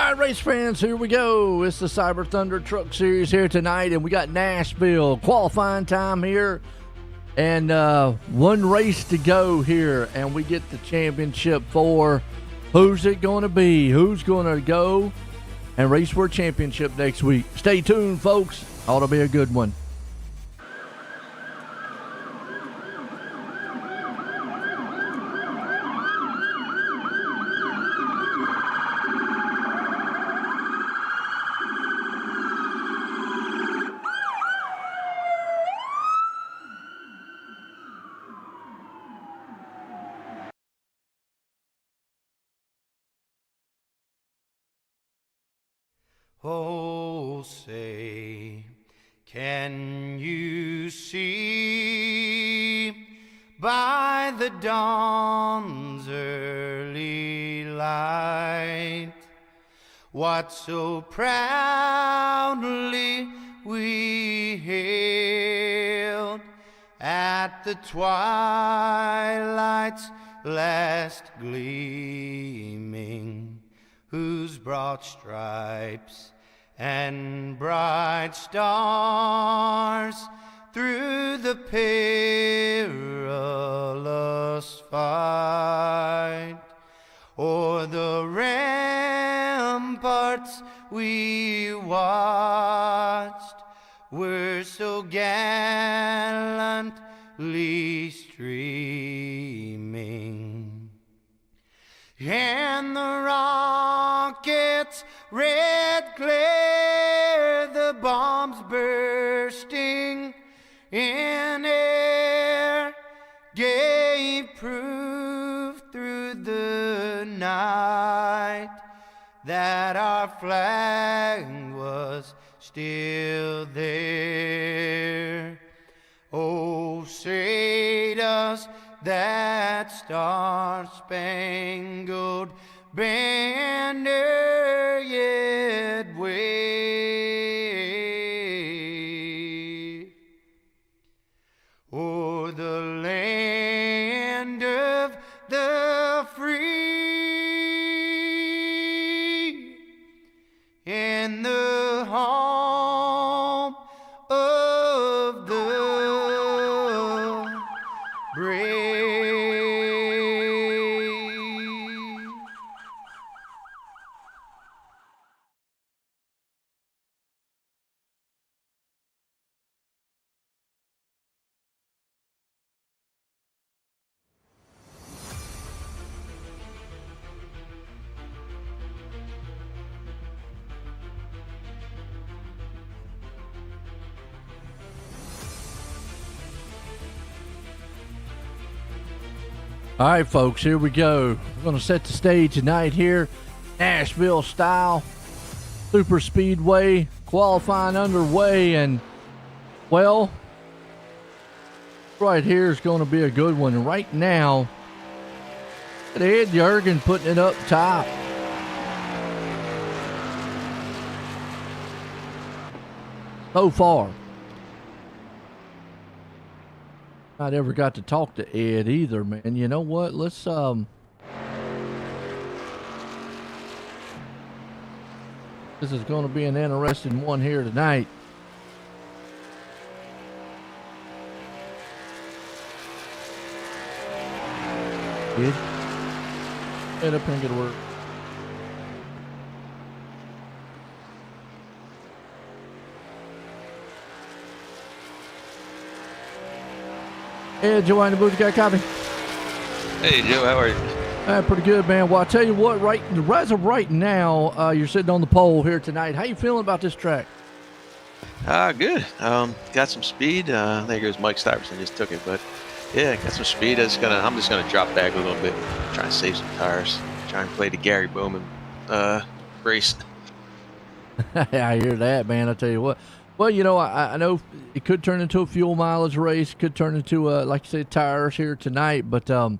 All right, race fans, here we go. It's the Cyber Thunder Truck Series here tonight, and we got Nashville qualifying time here, and one race to go here, and we get the championship for who's it going to be? Who's going to go and race for a championship next week? Stay tuned, folks. Ought to be a good one. Oh, say, can you see by the dawn's early light what so proudly we hailed at the twilight's last gleaming, whose broad stripes and bright stars through the perilous fight o'er the ramparts we watched were so gallantly streaming, and the rockets' red glare, the bombs bursting in air, gave proof through the night that our flag was still there. Oh, say does that star-spangled banner yet wave o'er the land of the free and the home of the brave? All right, folks, here we go. We're going to set the stage tonight here. Nashville style Superspeedway qualifying underway. And, well, right here is going to be a good one. And right now, Ed Jurgen putting it up top. So far. I never got to talk to Ed either, man. You know what? Let's this is going to be an interesting one here tonight. Ed, head up and get to work. Hey, Joe, in the booth, you got coffee? Hey, Joe, how are you? Pretty good, man. Well, I tell you what, as of right now, you're sitting on the pole here tonight. How you feeling about this track? Good. Got some speed. I think it was Mike Stuyvesant just took it, but yeah, got some speed. I'm just gonna drop back a little bit, try and save some tires, try and play the Gary Bowman race. I hear that, man. I tell you what. Well, you know, I know it could turn into a fuel mileage race, could turn into, like you said, tires here tonight. But, I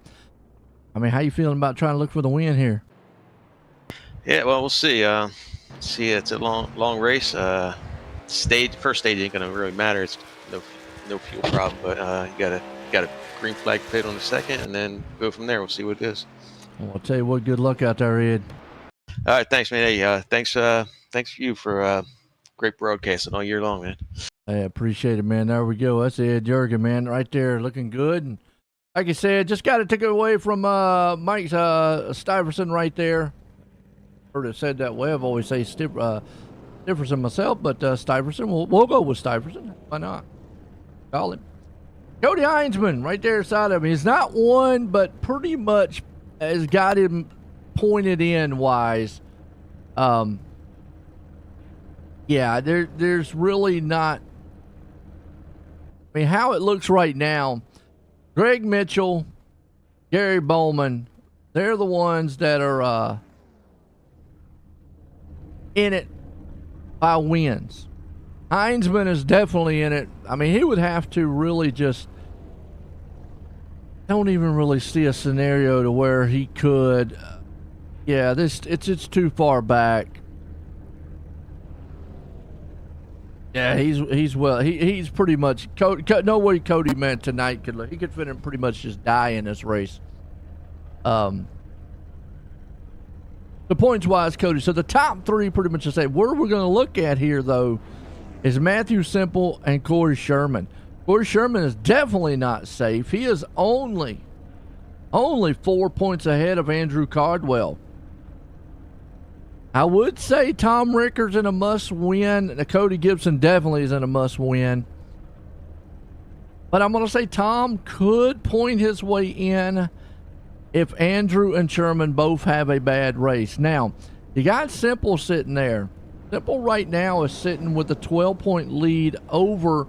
mean, how you feeling about trying to look for the win here? Yeah, well, we'll see. It's a long race. First stage ain't gonna really matter. It's no fuel problem, but you got a green flag pit on the second, and then go from there. We'll see what it is. Well, I'll tell you what, good luck out there, Ed. All right, thanks, man. Hey, thanks for you for great broadcasting all year long, man. I appreciate it, man. There we go. That's Ed Jurgen, man, right there, looking good. And like I said, just got to take it away from Mike Stiverson right there. Heard it said that way. I've always say Stiverson myself, but Stiverson. We'll go with Stiverson. Why not? Call him. Cody Heinzman right there side of me. He's not one, but pretty much has got him pointed in wise. Yeah, there's really not. I mean, how it looks right now, Greg Mitchell, Gary Bowman, they're the ones that are in it by wins. Heinzman is definitely in it. I mean, he would have to really just. Don't even really see a scenario to where he could. Yeah, it's too far back. Yeah, he's pretty much no way Cody meant tonight he could fit in pretty much just die in this race. The points wise, Cody. So the top three pretty much the same. Where we're going to look at here though is Matthew Simple and Corey Sherman. Corey Sherman is definitely not safe. He is only 4 points ahead of Andrew Cardwell. I would say Tom Ricker's in a must-win. Cody Gibson definitely is in a must-win. But I'm going to say Tom could point his way in if Andrew and Sherman both have a bad race. Now, you got Simple sitting there. Simple right now is sitting with a 12-point lead over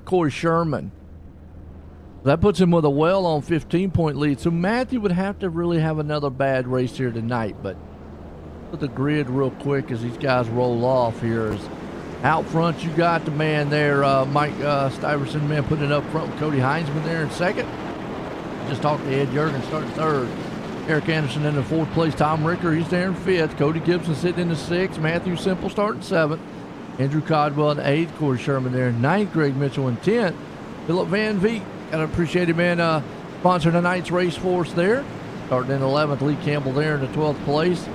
Corey Sherman. That puts him with a well-on 15-point lead. So Matthew would have to really have another bad race here tonight. But look at the grid real quick as these guys roll off here. As out front, you got the man there, Mike Stiverson, man, putting it up front with Cody Heinzman there in second. Just talked to Ed Jurgen starting third. Eric Anderson in the fourth place. Tom Ricker, he's there in fifth. Cody Gibson sitting in the sixth. Matthew Simple starting seventh. Andrew Codwell in eighth. Corey Sherman there in ninth. Greg Mitchell in 10th. Philip Van Veek, gotta appreciate him, man, sponsoring tonight's race for us there. Starting in 11th. Lee Campbell there in the 12th place.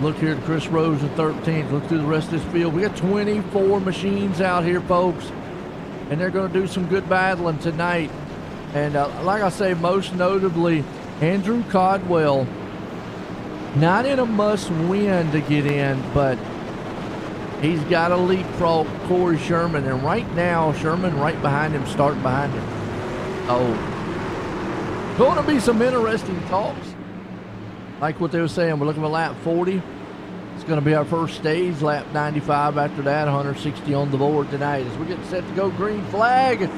Look here at Chris Rose in 13th. Look through the rest of this field. We got 24 machines out here, folks. And they're going to do some good battling tonight. And like I say, most notably, Andrew Codwell, not in a must-win to get in, but he's got a leapfrog Corey Sherman. And right now, Sherman right behind him, starting behind him. Oh, going to be some interesting talks. Like what they were saying, we're looking at lap 40. It's going to be our first stage, lap 95 after that, 160 on the board tonight. As we get set to go, green flag.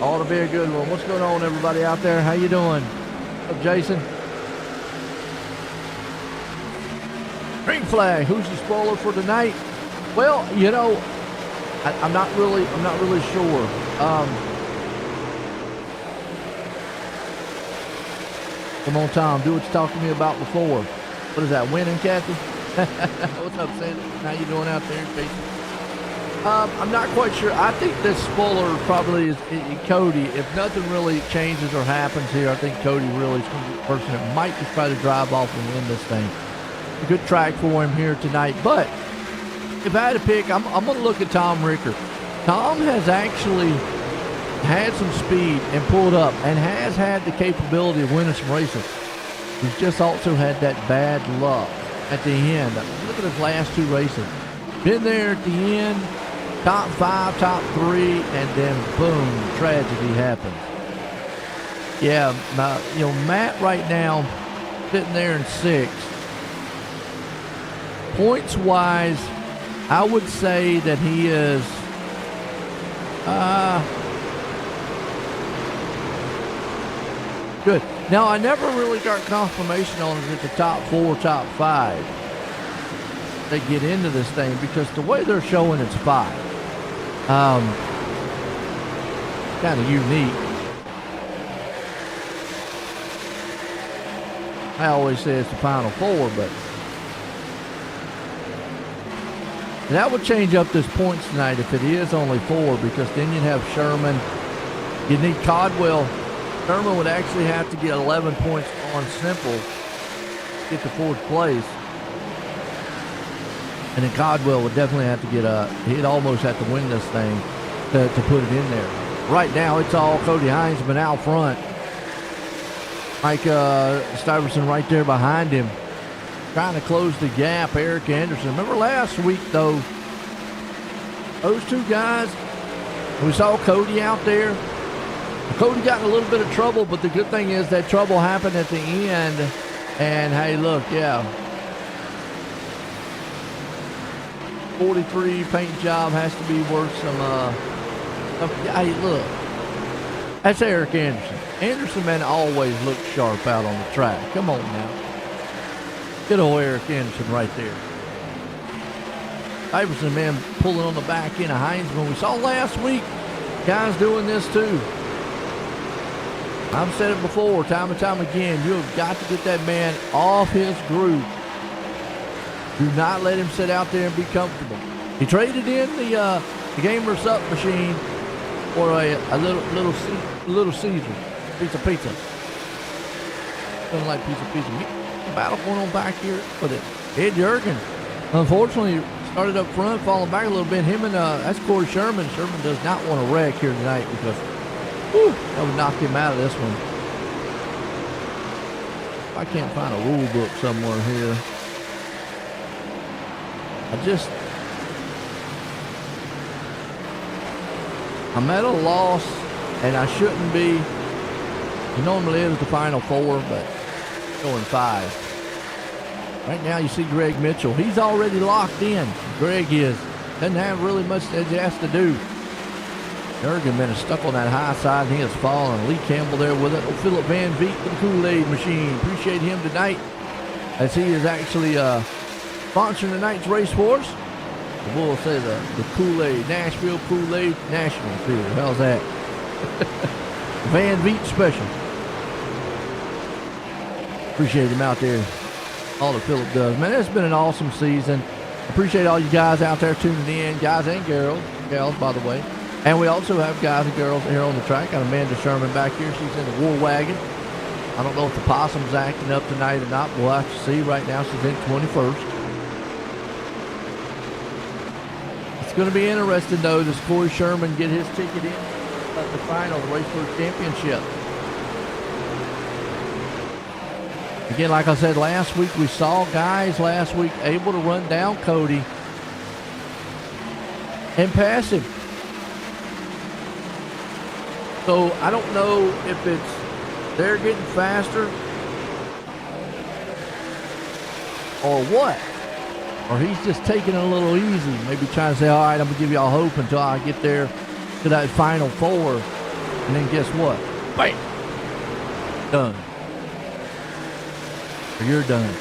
Ought to be a good one. What's going on, everybody out there? How you doing? What's up, Jason? Green flag. Who's the spoiler for tonight? Well, you know, I'm not really sure. Come on, Tom. Do what you talked to me about before. What is that, winning, Kathy? What's up, Sandy? How you doing out there, Jason? I'm not quite sure. I think this spoiler probably is Cody. If nothing really changes or happens here, I think Cody really is going to be the person that might just try to drive off and win this thing. A good track for him here tonight. But if I had to pick, I'm going to look at Tom Ricker. Tom has actually had some speed and pulled up and has had the capability of winning some races. He's just also had that bad luck at the end. Look at his last two races. Been there at the end, top 5, top 3, and then boom, tragedy happens. Yeah, Matt right now sitting there in 6th. Points wise, I would say that he is good. Now, I never really got confirmation on it at the top 4, top 5. They get into this thing because the way they're showing it's 5. Kind of unique. I always say it's the final 4, but that would change up this points tonight if it is only 4, because then you'd have Sherman. You'd need Codwell. Sherman would actually have to get 11 points on Simple get to fourth place. And then Codwell would definitely have to he'd almost have to win this thing to put it in there. Right now, it's all Cody Heinzman out front. Mike Stuyvesant right there behind him, trying to close the gap. Eric Anderson. Remember last week, though, those two guys, we saw Cody out there. Cody got in a little bit of trouble, but the good thing is that trouble happened at the end. And, hey, look, yeah. 43 paint job has to be worth some, hey, look. That's Eric Anderson. Anderson, man, always looks sharp out on the track. Come on now. Good old Eric Anderson right there. Iverson, man, pulling on the back end of Heinzman. We saw last week guys doing this too. I've said it before, time and time again. You have got to get that man off his groove. Do not let him sit out there and be comfortable. He traded in the Gamers Up machine for a little Caesar, piece of pizza. Something like piece of pizza. Battle going on back here with it. Ed Jurgen, unfortunately, started up front, falling back a little bit. Him and that's Corey Sherman. Sherman does not want to wreck here tonight because that would knock him out of this one. I can't find a rule book somewhere here. I'm at a loss, and I shouldn't be. He normally is the final four, but going 5. Right now you see Greg Mitchell. He's already locked in. Greg doesn't have really much that he has to do. Jurgen is stuck on that high side, and he has fallen. Lee Campbell there with it. Philip Van Veet with the Kool-Aid machine. Appreciate him tonight as he is actually sponsoring tonight's race for us. The Bull say the Kool-Aid, Nashville Kool-Aid National Field. How's that? Van Veet special. Appreciate him out there. All that Philip does. Man, it's been an awesome season. Appreciate all you guys out there tuning in. Guys and gals, by the way. And we also have guys and girls here on the track. Got Amanda Sherman back here. She's in the War Wagon. I don't know if the Possum's acting up tonight or not. We'll have to see. Right now she's in 21st. It's going to be interesting, though. Does Corey Sherman get his ticket in at the final, the Race for Championship? Again, like I said last week, we saw guys last week able to run down Cody and pass him. So I don't know if it's they're getting faster or what. Or he's just taking it a little easy. Maybe trying to say, all right, I'm going to give y'all hope until I get there to that final 4. And then guess what? Bam! Done. Or you're done.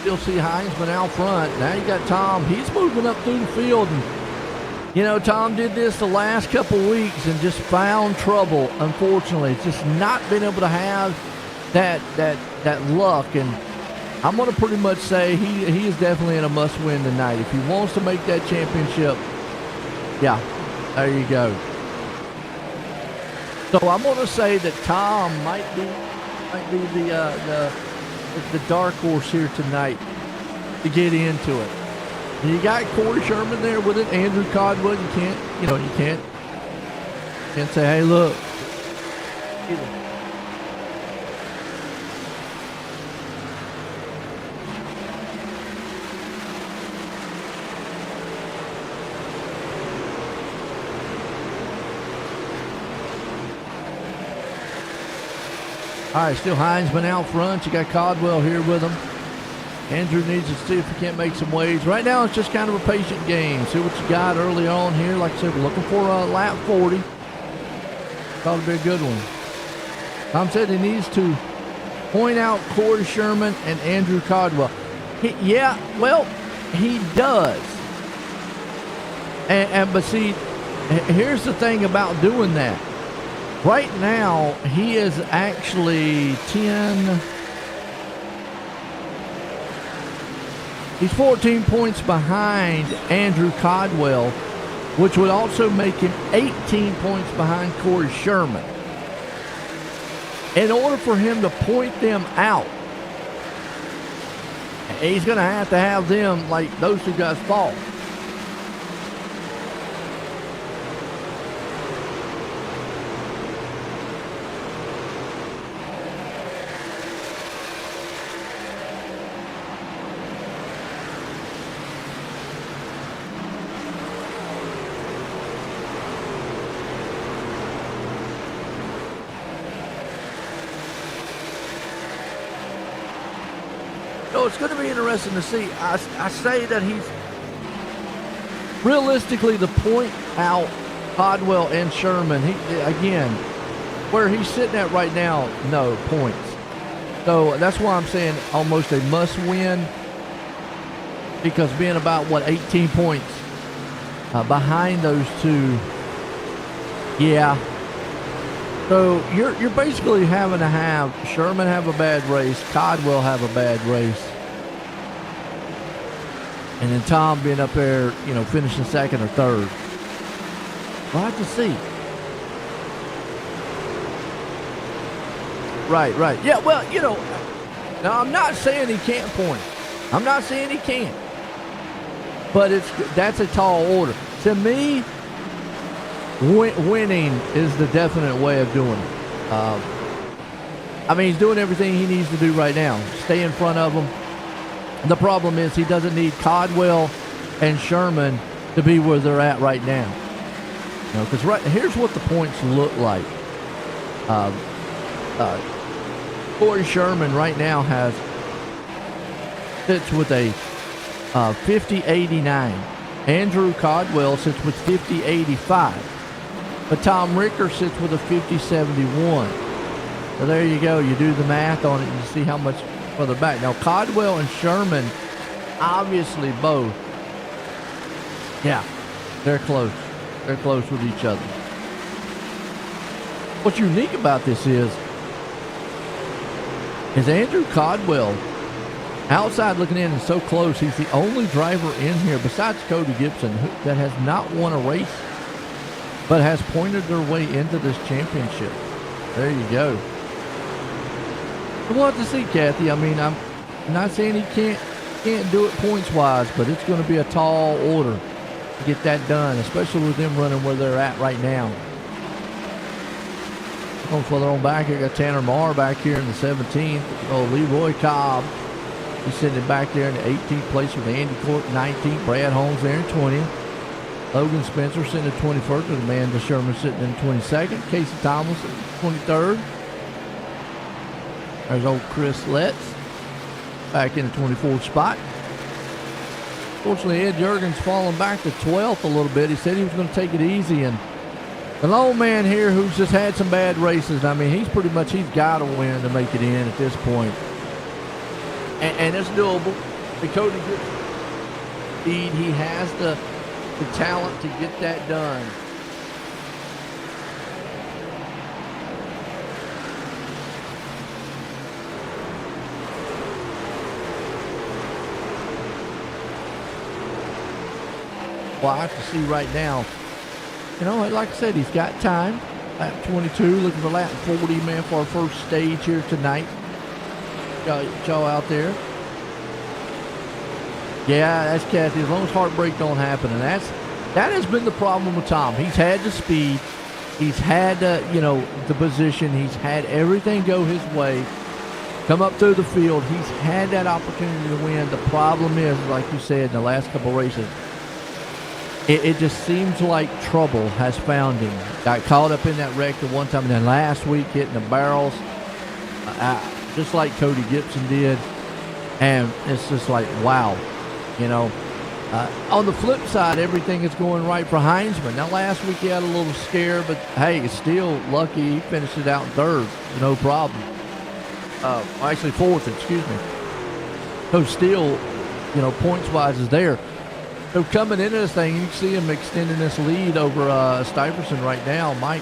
Still see Heinzman out front. Now you got Tom. He's moving up through the field. And, you know, Tom did this the last couple weeks and just found trouble, unfortunately. Just not been able to have that luck. And I'm going to pretty much say he is definitely in a must-win tonight. If he wants to make that championship, yeah, there you go. So I'm going to say that Tom might be the dark horse here tonight to get into it. And you got Corey Sherman there with it, Andrew Codwell. You can't say, hey, look. All right, still Heinzman out front. You got Codwell here with him. Andrew needs to see if he can't make some waves. Right now, it's just kind of a patient game. See what you got early on here. Like I said, we're looking for a lap 40. Thought it'd be a good one. Tom said he needs to point out Corey Sherman and Andrew Codwell. He does. But see, here's the thing about doing that. Right now, he is actually 10. He's 14 points behind Andrew Codwell, which would also make him 18 points behind Corey Sherman. In order for him to point them out, he's going to have them, like those two guys, fall. So it's going to be interesting to see. I say that he's realistically the point out Codwell and Sherman. Again, where he's sitting at right now, no points. So that's why I'm saying almost a must win, because being about 18 points behind those two, yeah. So you're basically having to have Sherman have a bad race, Codwell have a bad race, and then Tom being up there, finishing second or third. We'll have to see. Right. Yeah, well, now I'm not saying he can't point. I'm not saying he can't. But that's a tall order. To me, winning is the definite way of doing it. He's doing everything he needs to do right now. Stay in front of him. The problem is he doesn't need Codwell and Sherman to be where they're at right now. Because here's what the points look like. Corey Sherman right now sits with a 50-89. Andrew Codwell sits with 50-85. But Tom Ricker sits with a 50-71. So there you go. You do the math on it and you see how much further back. Now, Codwell and Sherman, obviously both, yeah, they're close. They're close with each other. What's unique about this is Andrew Codwell, outside looking in and so close, he's the only driver in here besides Cody Gibson that has not won a race, but has pointed their way into this championship. There you go. We'll have to see, Kathy. I'm not saying he can't do it points-wise, but it's going to be a tall order to get that done, especially with them running where they're at right now. Going further on back here, got Tanner Marr back here in the 17th. Oh, Leroy Cobb, he's sitting back there in the 18th place with Andy Court 19th. Brad Holmes there in 20th. Logan Spencer sitting in 21st with Amanda Sherman sitting in 22nd. Casey Thomas in 23rd. There's old Chris Letts back in the 24th spot. Fortunately, Ed Juergens falling back to 12th a little bit. He said he was going to take it easy. And the old man here who's just had some bad races, he's got to win to make it in at this point. And it's doable. The Cody Gibson speed, he has the talent to get that done. Well, I have to see right now. Like I said, he's got time. Lap 22, looking for lap 40, man, for our first stage here tonight. Y'all out there. Yeah, that's Kathy. As long as heartbreak don't happen, and that has been the problem with Tom. He's had the speed, he's had the position, he's had everything go his way. Come up through the field, he's had that opportunity to win. The problem is, like you said, in the last couple races, it just seems like trouble has found him. Got caught up in that wreck the one time, and then last week hitting the barrels, just like Cody Gibson did. And it's just like, wow. On the flip side, everything is going right for Heinzman. Now, last week he had a little scare, but hey, it's still lucky he finished it out in third. No problem. Actually, fourth, excuse me. So still, points-wise is there. So coming into this thing, you can see him extending this lead over Stuyvesant right now, Mike.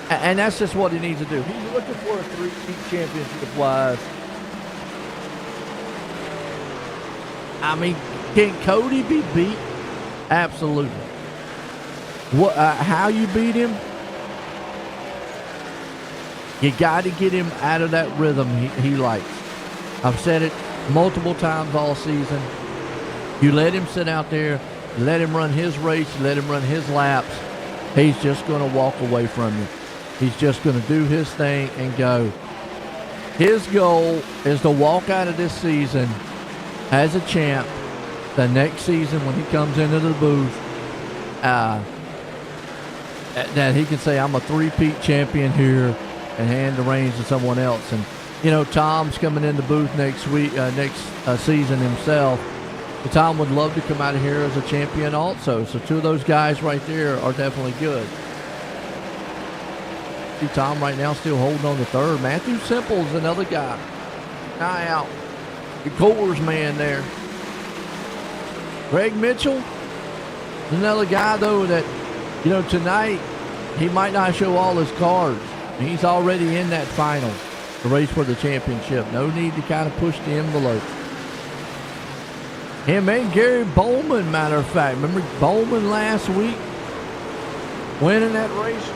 And that's just what he needs to do. He's looking for a three-peat championship-wise. I mean, can Cody be beat? Absolutely. What? How you beat him? You got to get him out of that rhythm he likes. I've said it multiple times all season. You let him sit out there, you let him run his race, you let him run his laps, he's just going to walk away from you. He's just going to do his thing and go. His goal is to walk out of this season as a champ. The next season when he comes into the booth, that he can say, I'm a three-peat champion here, and hand the reins to someone else. And, you know, Tom's coming in the booth next season himself. But Tom would love to come out of here as a champion also. So two of those guys right there are definitely good. See Tom right now still holding on to third. Matthew Simple's another guy out. The Coors man there. Greg Mitchell, another guy, though, that, you know, tonight he might not show all his cards. He's already in that final, the race for the championship. No need to kind of push the envelope. Him and Gary Bowman, matter of fact. Remember Bowman last week? Winning that race?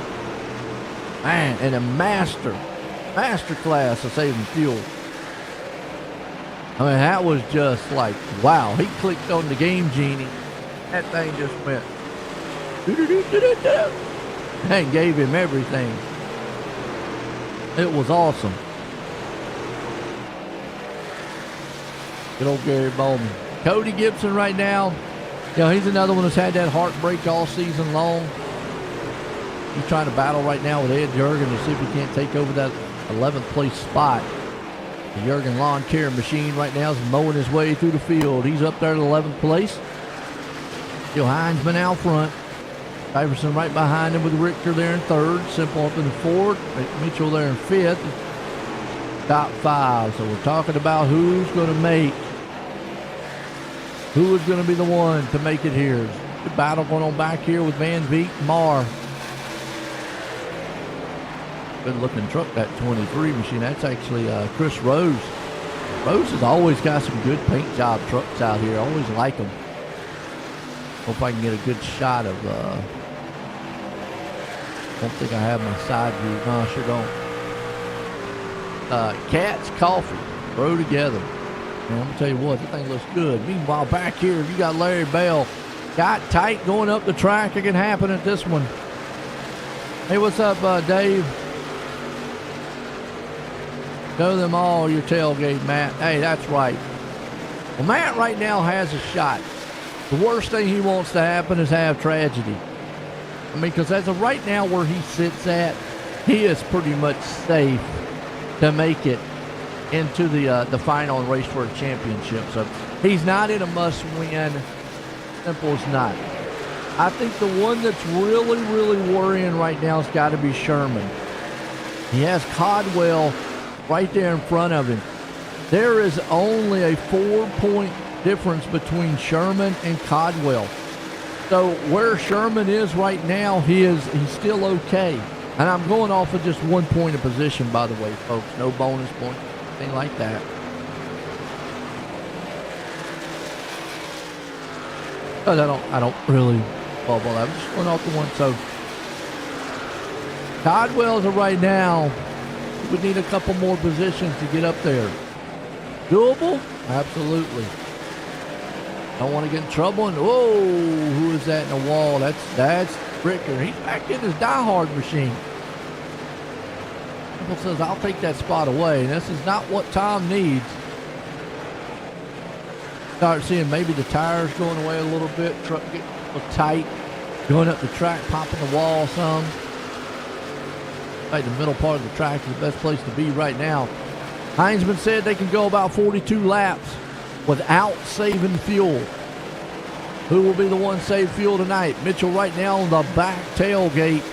Man, and a master class of saving fuel. I mean, that was just like, wow. He clicked on the game genie. That thing just went. And gave him everything. It was awesome. Good old Gary Bowman. Cody Gibson right now, you know, he's another one that's had that heartbreak all season long. He's trying to battle right now with Ed Jurgen to see if he can't take over that 11th place spot. The Jurgen lawn care machine right now is mowing his way through the field. He's up there at 11th place. Still Heinzman out front. Iverson right behind him with Richter there in third. Simple up in fourth. Mitchell there in fifth. Top five. So we're talking about who's going to make. Who is going to be the one to make it here? Good battle going on back here with Van Veet and Marr. Good looking truck, that 23 machine. That's actually Chris Rose. Rose has always got some good paint job trucks out here. I always like them. Hope I can get a good shot of. Don't think I have my side view. No, I sure don't. Cat's Coffee. Throw together. Man, I'm going to tell you what, that thing looks good. Meanwhile, back here, if you got Larry Bell, got tight going up the track. It can happen at this one. Hey, what's up, Dave? Know them all, your tailgate, Matt. Hey, that's right. Well, Matt right now has a shot. The worst thing he wants to happen is have tragedy. I mean, because as of right now where he sits at, he is pretty much safe to make it into the final and race for a championship. So he's not in a must-win. Simple as not. I think the one that's really, really worrying right now has got to be Sherman. He has Codwell right there in front of him. There is only a 4-point difference between Sherman and Codwell. So where Sherman is right now, he's still okay. And I'm going off of just 1 point of position, by the way, folks. No bonus point, anything like that. But I don't really bubble. I'm just going off the one. So Codwell's right now. We need a couple more positions to get up there. Doable? Absolutely. Don't want to get in trouble. And whoa, who is that in the wall? That's Ricker. He's back in his diehard machine. People says, I'll take that spot away. And this is not what Tom needs. Start seeing maybe the tires going away a little bit. Truck getting a little tight. Going up the track, popping the wall some. Like the middle part of the track is the best place to be right now. Heinzman said they can go about 42 laps without saving fuel. Who will be the one save fuel tonight? Mitchell right now on the back tailgate.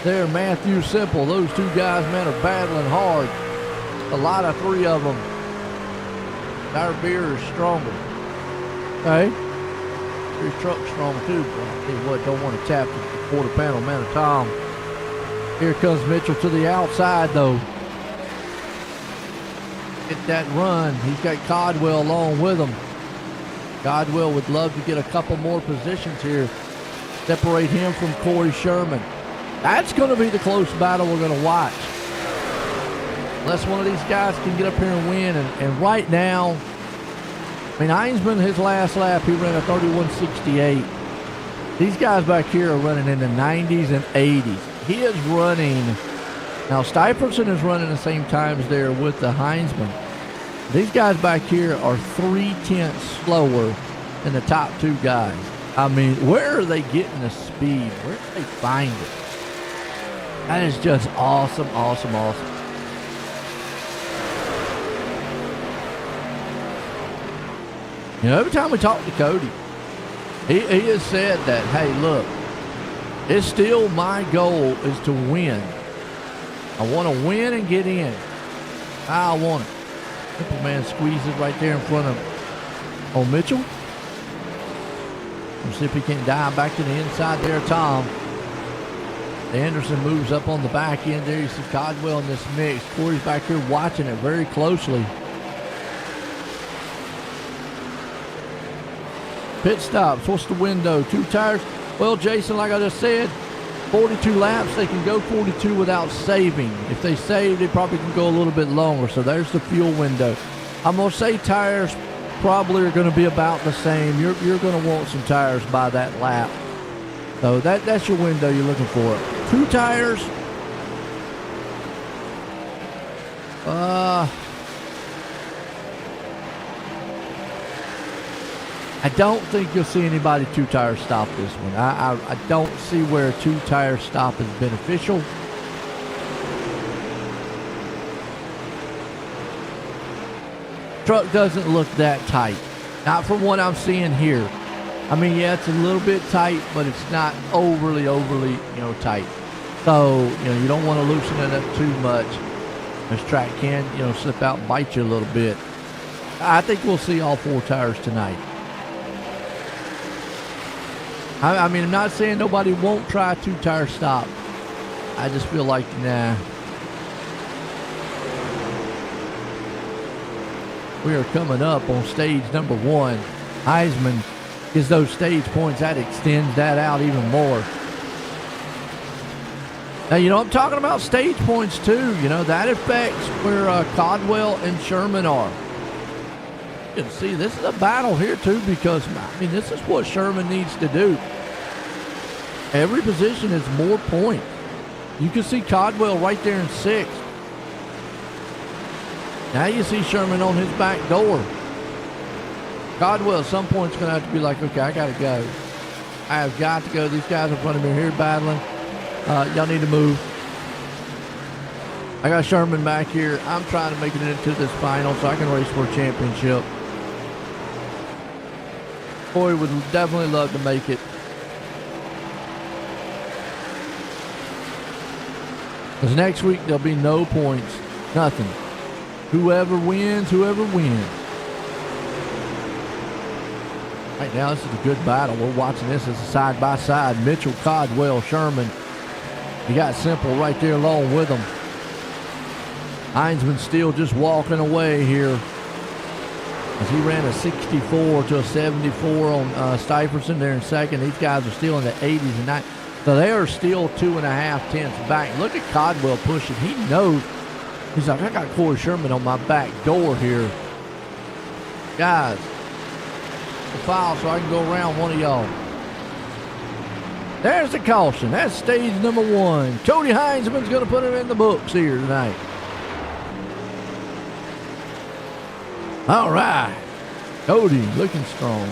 There, Matthew Simple. Those two guys, man, are battling hard. A lot of three of them. Our beer is stronger. Okay? His truck's strong too, but I'll tell you what, don't want to tap the quarter panel, man of Tom. Here comes Mitchell to the outside, though. Get that run. He's got Codwell along with him. Codwell would love to get a couple more positions here. Separate him from Corey Sherman. That's going to be the close battle we're going to watch. Unless one of these guys can get up here and win. And right now, I mean, Heinzman, his last lap, he ran a 31.68. These guys back here are running in the 90s and 80s. He is running. Now, Stuyvesant is running the same times there with the Heinzman. These guys back here are 0.3 slower than the top two guys. I mean, where are they getting the speed? Where do they find it? That is just awesome, awesome, awesome. You know, every time we talk to Cody, he has said that, hey, look, it's still my goal is to win. I want to win and get in. I want it. Simple man squeezes right there in front of Mitchell. We'll see if he can dive back to the inside there, Tom. Anderson moves up on the back end there. You see Codwell in this mix. Corey's back here watching it very closely. Pit stops. What's the window? 2 tires. Well, Jason, like I just said, 42 laps. They can go 42 without saving. If they save, they probably can go a little bit longer. So there's the fuel window. I'm going to say tires probably are going to be about the same. You're going to want some tires by that lap. So that's your window you're looking for. 2 tires. I don't think you'll see anybody 2-tire stop this one. I don't see where a 2-tire stop is beneficial. Truck doesn't look that tight. Not from what I'm seeing here. I mean, yeah, it's a little bit tight, but it's not overly, tight. So, you don't want to loosen it up too much. This track can, slip out and bite you a little bit. I think we'll see all 4 tires tonight. I mean, I'm not saying nobody won't try a 2-tire stop. I just feel like, nah. We are coming up on stage number 1. Heisman gets those stage points. That extends that out even more. Now, I'm talking about stage points too. That affects where Codwell and Sherman are. You can see this is a battle here too, because this is what Sherman needs to do. Every position is more points. You can see Codwell right there in 6th. Now you see Sherman on his back door. Codwell at some point is going to have to be like, okay, I got to go. I have got to go. These guys in front of me here battling. Y'all need to move. I got Sherman back here. I'm trying to make it into this final so I can race for a championship. Corey would definitely love to make it. Because next week there'll be no points. Nothing. Whoever wins. Right now, this is a good battle. We're watching this as a side-by-side. Mitchell, Codwell, Sherman. You got Simple right there along with them. Heinzman still just walking away here. As he ran a 64 to a 74 on Stuyvesant there in 2nd. These guys are still in the 80s and 90s. So they are still 2.5 tenths back. Look at Codwell pushing. He knows. He's like, I got Corey Sherman on my back door here. Guys, the file so I can go around one of y'all. There's the caution. That's stage number 1. Cody Heinzman's going to put it in the books here tonight. All right. Cody looking strong.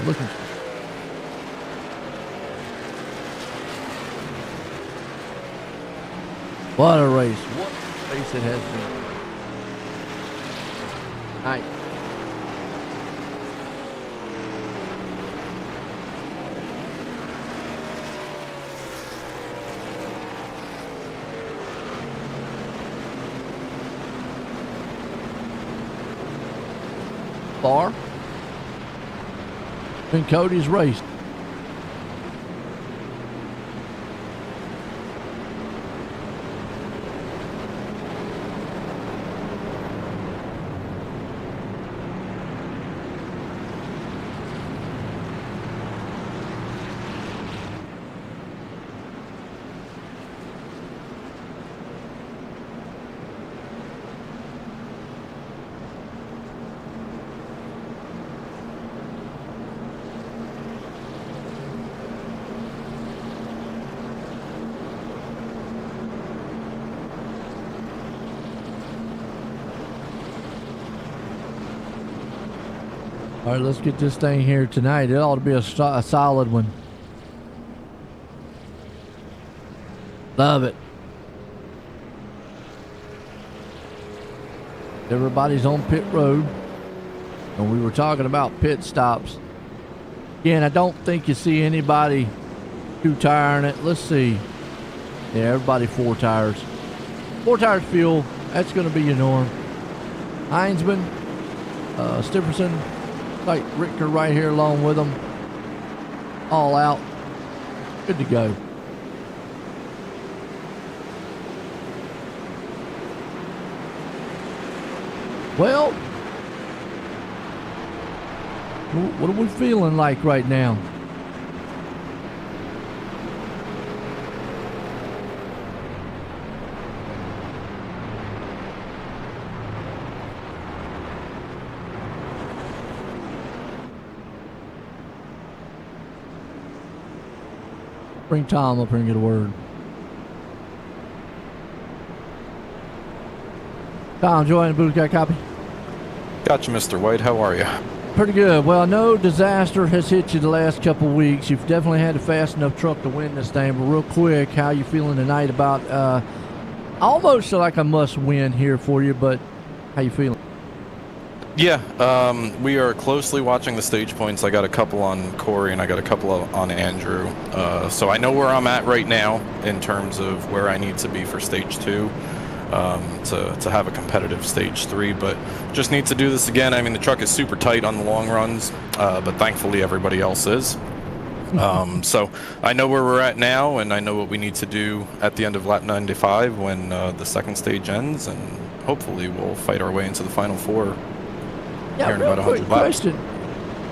What a race. What a race it has been. Nice. Far. And Cody's raced. All right, let's get this thing here tonight. It ought to be a solid one. Love it. Everybody's on pit road. And we were talking about pit stops. Again, I don't think you see anybody two-tiring it. Let's see. Yeah, everybody 4 tires. 4 tires fuel. That's going to be your norm. Heinzman, Stipperson, like Richter right here along with them. All out. Good to go. Well, what are we feeling like right now? Bring Tom up here and get a word. Tom, join the booth. Got a copy? Gotcha, Mr. White. How are you? Pretty good. Well, I know disaster has hit you the last couple of weeks. You've definitely had a fast enough truck to win this thing. But real quick, how you feeling tonight about almost like a must-win here for you, but how you feeling? Yeah, we are closely watching the stage points. I got a couple on Corey and I got a couple on Andrew. So I know where I'm at right now in terms of where I need to be for stage 2. To have a competitive stage 3, but just need to do this again. I mean, the truck is super tight on the long runs, but thankfully everybody else is. So I know where we're at now, and I know what we need to do at the end of lap 95 when the second stage ends, and hopefully we'll fight our way into the final 4 here in about 100 laps. Question,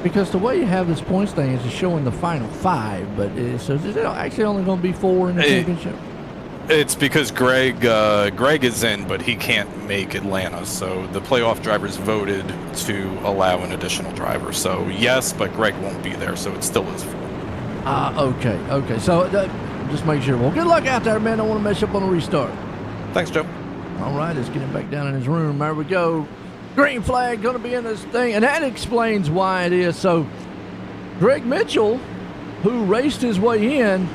because the way you have this points thing is showing the final 5, but so is it actually only going to be 4 in the championship? It's because Greg is in, but he can't make Atlanta. So the playoff drivers voted to allow an additional driver. So yes, but Greg won't be there, so it still is 4. Okay. So just make sure. Well, good luck out there, man. Don't want to mess up on a restart. Thanks, Joe. All right, let's get him back down in his room. There we go. Green flag going to be in this thing, and that explains why it is. So Greg Mitchell, who raced his way in,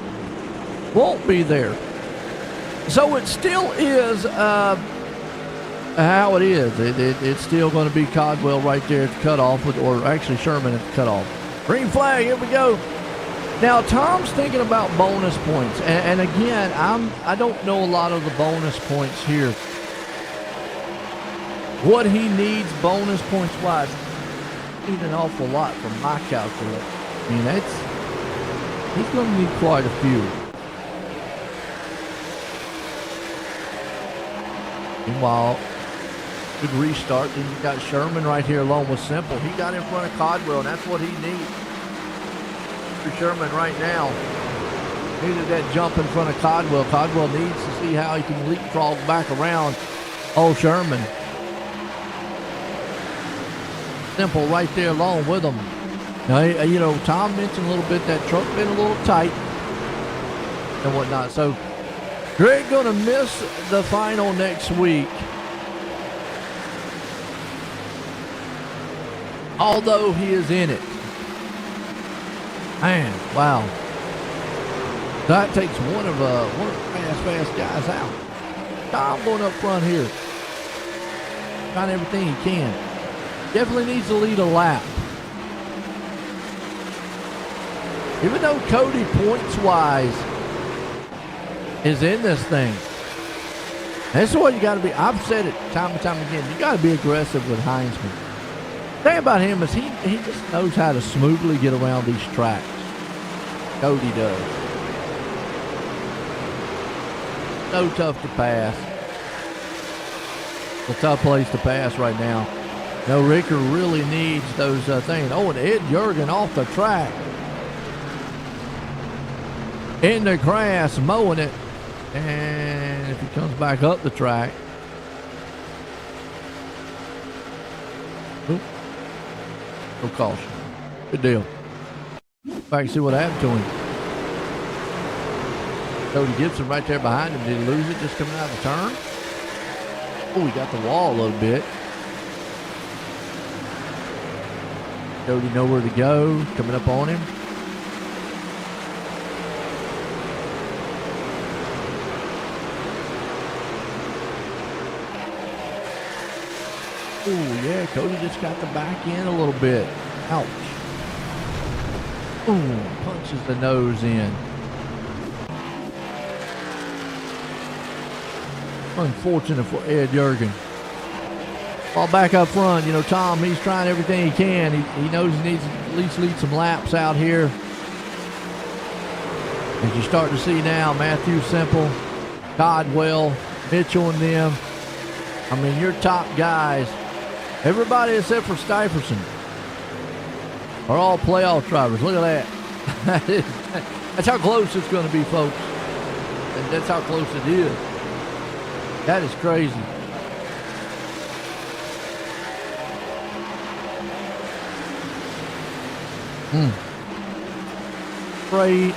won't be there. So it still is how it is. It's still going to be Codwell right there at the cutoff, or actually Sherman at the cutoff. Green flag, here we go. Now Tom's thinking about bonus points, and again, I don't know a lot of the bonus points here. What he needs bonus points wise, need an awful lot from my calculation. I mean, he's going to need quite a few. Meanwhile, good restart. Then you got Sherman right here along with Simple. He got in front of Codwell, and that's what he needs. For Sherman right now, needed that jump in front of Codwell. Codwell needs to see how he can leapfrog back around old Sherman. Simple right there along with him. Now, you know, Tom mentioned a little bit that truck been a little tight and whatnot. So Greg gonna miss the final next week. Although he is in it. Man, wow. That takes one of the fast guys out. Tom going up front here. Trying everything he can. Definitely needs to lead a lap. Even though Cody points-wise is in this thing. That's what you got to be. I've said it time and time again. You got to be aggressive with Heinzman. The thing about him is he just knows how to smoothly get around these tracks. Cody does. So tough to pass. It's a tough place to pass right now. No, Ricker really needs those things. Oh, and Ed Jurgen off the track. In the grass, mowing it. And if he comes back up the track. Oop. No caution. Good deal. Back and see what happened to him. Cody Gibson right there behind him. Did he lose it just coming out of the turn? Oh, he got the wall a little bit. Cody nowhere to go. Coming up on him. Oh, yeah, Cody just got the back end a little bit. Ouch. Ooh, punches the nose in. Unfortunate for Ed Jurgen. Ball back up front. You know, Tom, he's trying everything he can. He knows he needs to at least lead some laps out here. As you start to see now, Matthew Semple, Codwell, Mitchell and them. I mean, your top guys, everybody except for Stuyvesant, are all playoff drivers. Look at that. That's how close it's going to be, folks. And that's how close it is. That is crazy. Crazy.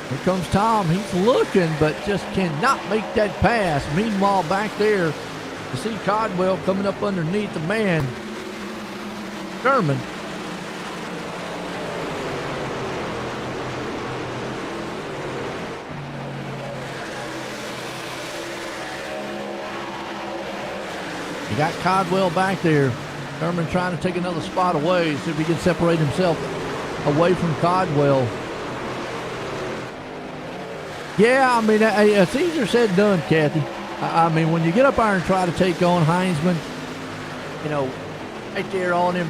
Here comes Tom. He's looking, but just cannot make that pass. Meanwhile, back there, you see Codwell coming up underneath the man, Sherman. You got Codwell back there. Sherman trying to take another spot away, see if he can separate himself away from Codwell. Yeah, I mean, it's easier said than done, Kathy. I mean, when you get up there and try to take on Heinzman, you know, right there on him,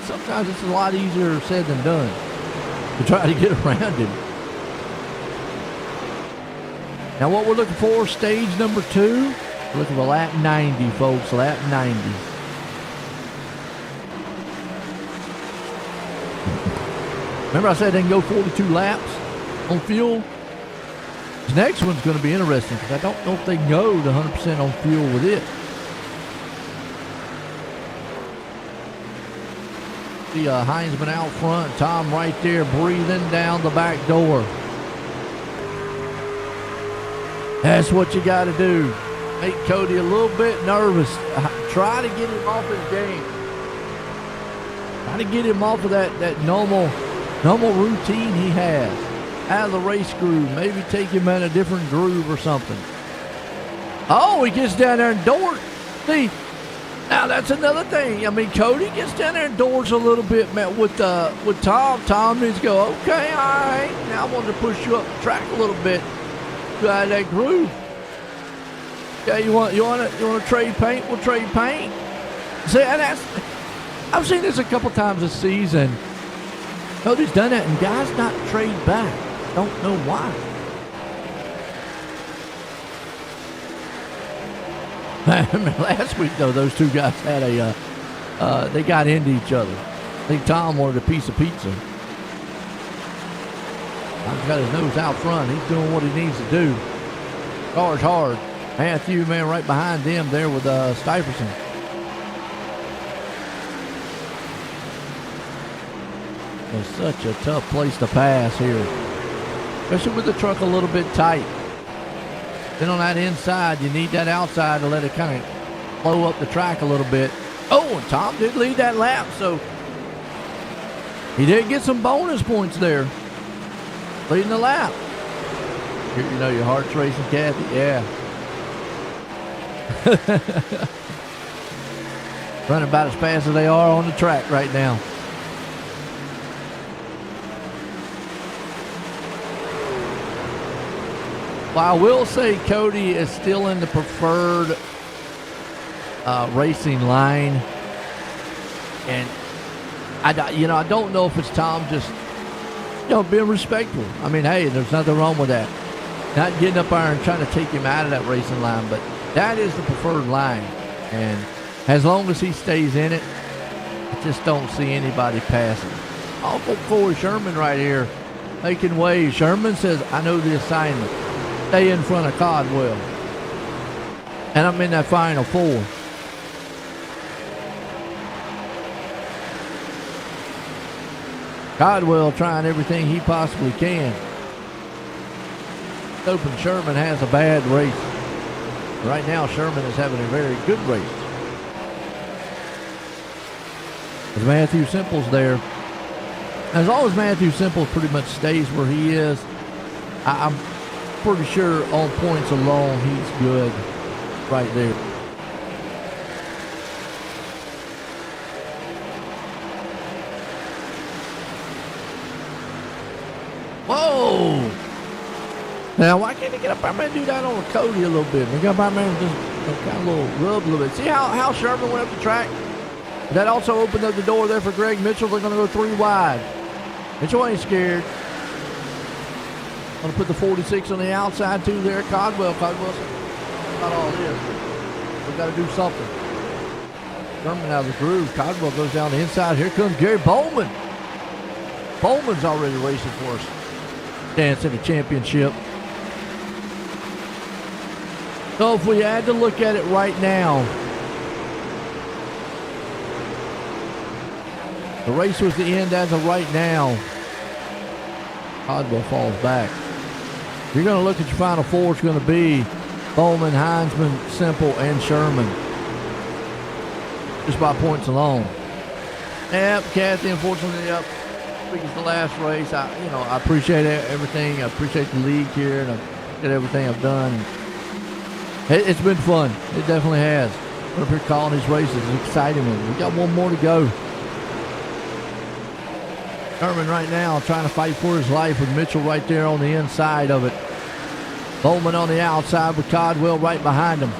sometimes it's a lot easier said than done to try to get around him. Now, what we're looking for, stage number 2, we're looking for lap 90, folks, lap 90. Remember I said they can go 42 laps on fuel? This next one's going to be interesting because I don't know if they can go to 100% on fuel with it. See Heinzman out front, Tom right there breathing down the back door. That's what you got to do. Make Cody a little bit nervous. Try to get him off his game. Try to get him off of that normal routine he has. Out of the race groove. Maybe take him in a different groove or something. Oh, he gets down there and doors. See, now that's another thing. I mean, Cody gets down there and doors a little bit, man, with Tom. Tom needs to go, okay, all right. Now I want to push you up the track a little bit. Get out of that groove. Yeah, you want to trade paint? We'll trade paint. See, and I've seen this a couple times this season. Cody's done that, and guys not trade back. Don't know why. Last week, though, those two guys had they got into each other. I think Tom wanted a piece of pizza. Tom's got his nose out front. He's doing what he needs to do. Car's hard. Matthew, man, right behind them there with Stuyvesant. It's such a tough place to pass here, especially with the truck a little bit tight. Then on that inside, you need that outside to let it kind of blow up the track a little bit. Oh, and Tom did lead that lap, so he did get some bonus points there, leading the lap. You know your heart's racing, Kathy. Yeah. Running about as fast as they are on the track right now. Well, I will say Cody is still in the preferred racing line, and I don't know if it's Tom just being respectful. I mean, hey, there's nothing wrong with that. Not getting up there and trying to take him out of that racing line, but that is the preferred line, and as long as he stays in it, I just don't see anybody passing. Uncle Corey Sherman right here making waves. Sherman says, I know the assignment. Stay in front of Codwell. And I'm in that final 4. Codwell trying everything he possibly can. Hoping Sherman has a bad race. Right now, Sherman is having a very good race. As Matthew Simple's there. As long as Matthew Simple pretty much stays where he is, I'm pretty sure on points alone, he's good right there. Whoa! Now, why can't he get up there and do that on Cody a little bit? He got up there and just kind of a little rub a little bit. See how Sherman went up the track? That also opened up the door there for Greg Mitchell. They're going to go 3 wide. Mitchell ain't scared. Going to put the 46 on the outside too there. Codwell said, not all this. We've got to do something. Sherman out of the groove. Codwell goes down the inside. Here comes Gary Bowman. Bowman's already racing for us. Dance in the championship. So if we had to look at it right now, the race was the end as of right now. Codwell falls back. You're going to look at your final four. It's going to be Bowman, Heinzman, Simple, and Sherman. Just by points alone. Yep, Kathy, unfortunately, yep. I think it's the last race. I appreciate everything. I appreciate the league here, and I appreciate everything I've done. It's been fun. It definitely has. We're up here calling these races. It's exciting. We got one more to go. Sherman right now trying to fight for his life with Mitchell right there on the inside of it. Bowman on the outside with Codwell right behind him.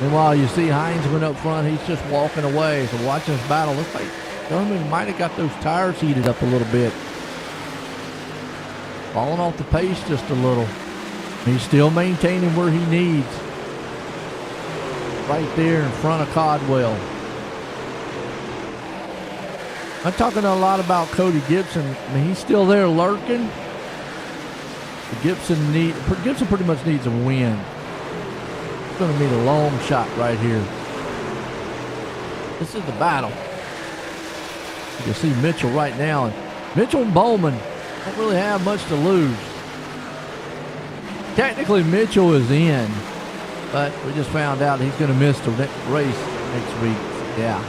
And while you see Heinzman up front, he's just walking away. So watching this battle, looks like Sherman might have got those tires heated up a little bit. Falling off the pace just a little. He's still maintaining where he needs. Right there in front of Codwell. I'm talking a lot about Cody Gibson. I mean, he's still there lurking. Gibson pretty much needs a win. It's going to be a long shot right here. This is the battle. You can see Mitchell right now. And Mitchell and Bowman don't really have much to lose. Technically, Mitchell is in, but we just found out he's going to miss the race next week. Yeah.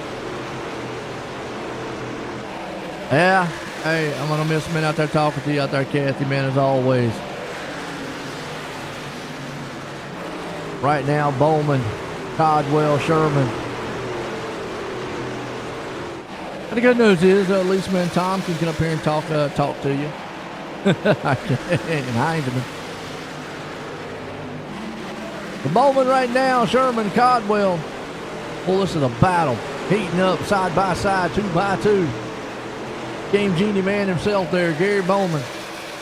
Yeah, hey, I'm going to miss a minute out there talking to you out there, Kathy, man, as always. Right now, Bowman, Codwell, Sherman. And the good news is, at least, man, Tom can get up here and talk to you. And Heinzman. The Bowman right now, Sherman, Codwell. Well, this is a battle. Heating up side by side, 2 by 2. Game genie man himself there, Gary Bowman.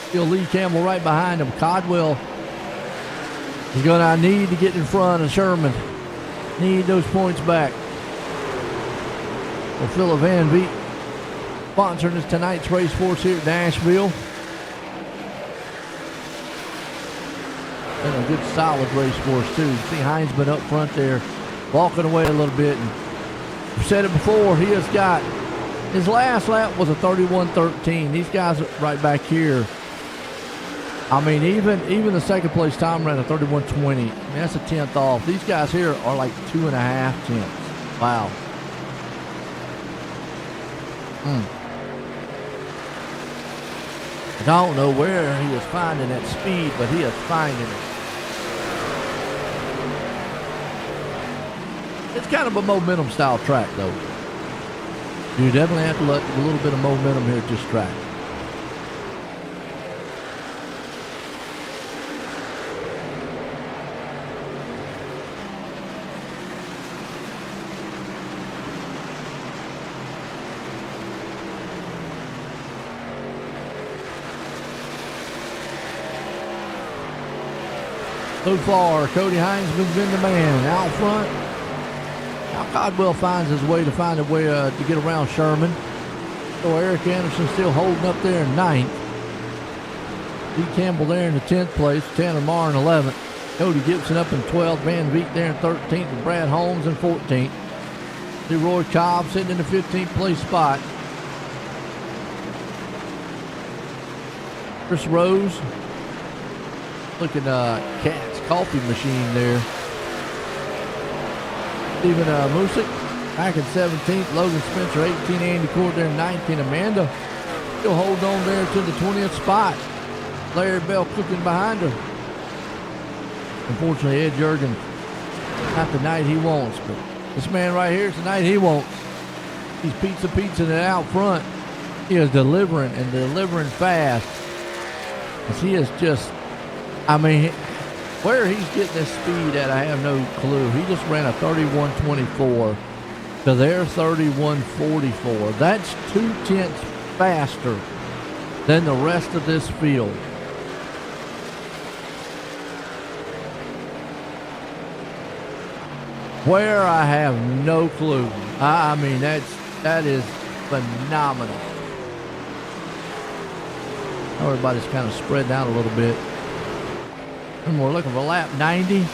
Still Lee Campbell right behind him. Codwell is going to need to get in front of Sherman. Need those points back. Well, Philip Van Beek sponsoring this tonight's race for us here at Nashville. Been a good solid race for us too. See Heinzman up front there, walking away a little bit. And I've said it before, he has got his last lap was a 31:13. These guys right back here, I mean, even the second place time ran a 31:20. I mean, that's a 10th off. These guys here are like 2.5 tenths. Wow. I don't know where he is finding that speed, but he is finding it. It's kind of a momentum style track though. You definitely have to let a little bit of momentum here at this track. So far, Cody Heinzman's been the man. Out front, now Codwell finds his way to get around Sherman. So Eric Anderson still holding up there in 9th. Lee Campbell there in the 10th place. Tanner Marr in 11th. Cody Gibson up in 12th. Van Beek there in 13th. And Brad Holmes in 14th. Leroy Cobb sitting in the 15th place spot. Chris Rose looking Cat's coffee machine there. Steven Musick back in 17th. Logan Spencer 18. Andy Court there in 19. Amanda still hold on there to the 20th spot. Larry Bell cooking behind her. Unfortunately, Ed Jurgens, not the night he wants, but this man right here is the night he wants. He's pizza it out front. He is delivering and delivering fast. As he is just, I mean, where he's getting this speed at, I have no clue. He just ran a 31.24 to their 31.44. That's 0.2 faster than the rest of this field. Where, I have no clue. I mean, that is phenomenal. Everybody's kind of spread out a little bit. And we're looking for lap 90.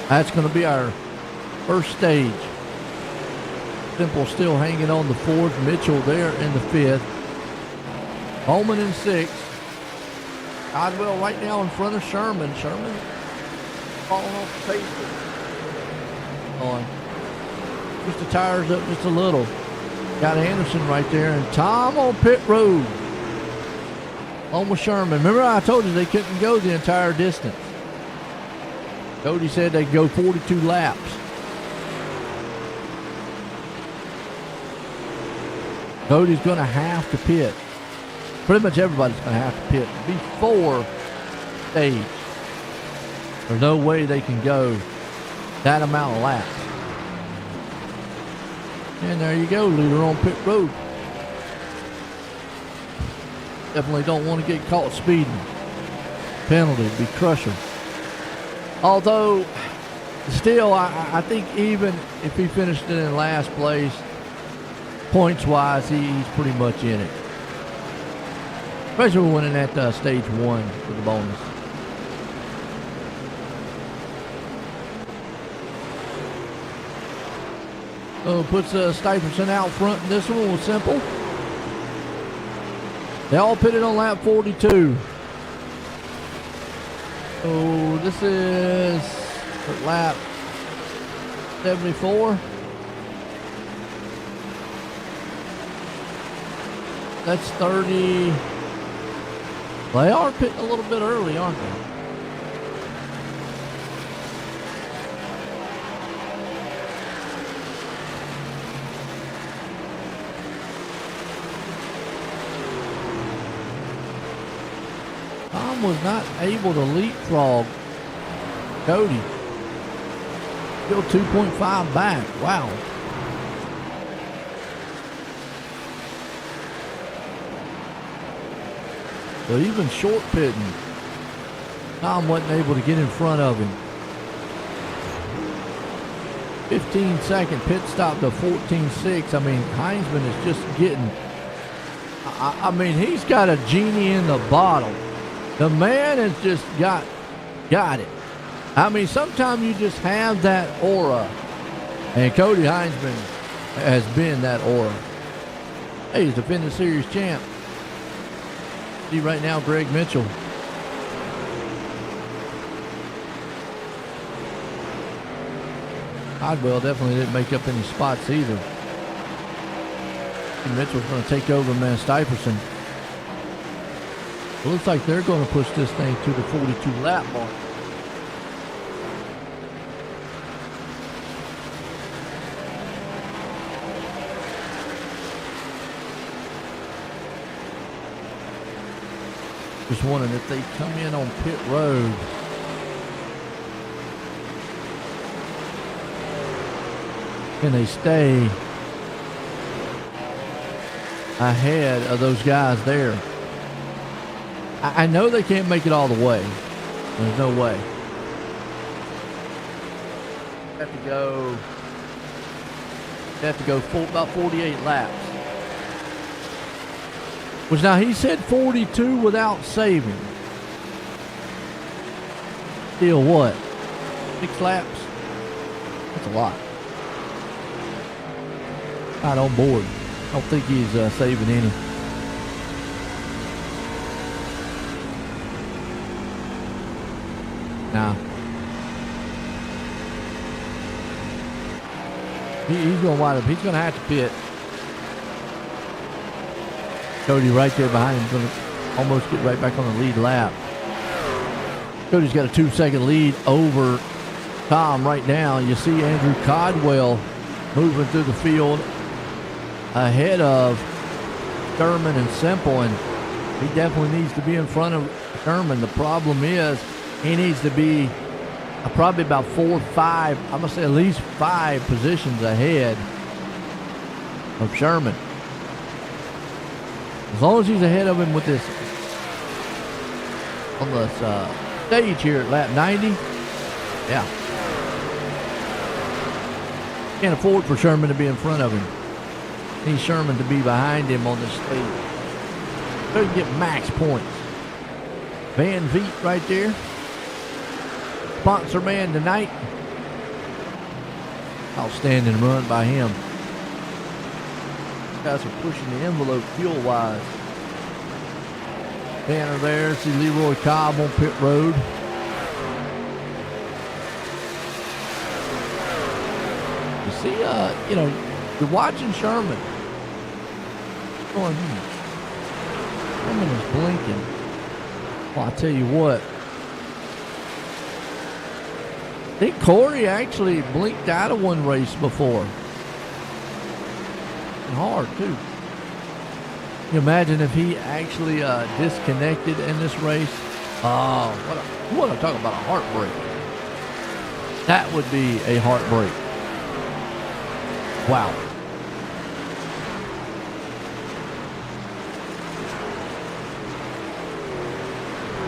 That's going to be our first stage. Simple still hanging on the fourth. Mitchell there in the fifth. Holman in sixth. Godwell right now in front of Sherman. Sherman falling off the pace. On. Just the tires up just a little. Got Anderson right there, and Tom on pit road. On with Sherman. Remember I told you they couldn't go the entire distance. Cody said they'd go 42 laps. Cody's going to have to pit. Pretty much everybody's going to have to pit before stage. There's no way they can go that amount of laps. And there you go, leader on pit road. Definitely don't want to get caught speeding. Penalty, be crusher. Although, still, I think even if he finished it in last place, points-wise, he's pretty much in it. Especially winning at stage one for the bonus. So puts Stuyvesant out front in this one was simple. They all pitted on lap 42. So this is lap 74. That's 30. They are pitting a little bit early, aren't they? Tom was not able to leapfrog Cody. Still 2.5 back. Wow. So even short pitting, Tom wasn't able to get in front of him. 15-second pit stop to 14.6. I mean, Heinzman is just getting, I mean, he's got a genie in the bottle. The man has just got it. I mean, sometimes you just have that aura. And Cody Heinzman has been that aura. Hey, he's defending series champ. See right now, Greg Mitchell. Hodwell definitely didn't make up any spots either. Mitchell's going to take over man Stuyvesant. It looks like they're going to push this thing to the 42 lap mark. Just wondering if they come in on pit road. Can they stay ahead of those guys there? I know they can't make it all the way. There's no way. They have to go about 48 laps. Which now he said 42 without saving. Still what? 6 laps? That's a lot. Not on board. I don't think he's saving any. Nah. He's going to wind up. He's going to have to pit. Cody right there behind him. Going to almost get right back on the lead lap. Cody's got a 2-second lead over Tom right now. You see Andrew Codwell moving through the field ahead of Sherman and Semple, and he definitely needs to be in front of Sherman. The problem is he needs to be probably about 4 or 5, I'm going to say at least 5 positions ahead of Sherman. As long as he's ahead of him with this on this stage here at lap 90, yeah. Can't afford for Sherman to be in front of him. Needs Sherman to be behind him on this stage. So he can get max points. Van Veet right there. Sponsor man tonight. Outstanding run by him. These guys are pushing the envelope fuel-wise. Banner there. See Leroy Cobb on pit road. You see, you know, you're watching Sherman. Going, Sherman is blinking. Well, I tell you what. I think Corey actually blinked out of one race before. And hard, too. Can you imagine if he actually disconnected in this race? Oh, what I'm talking about, a heartbreak. That would be a heartbreak. Wow.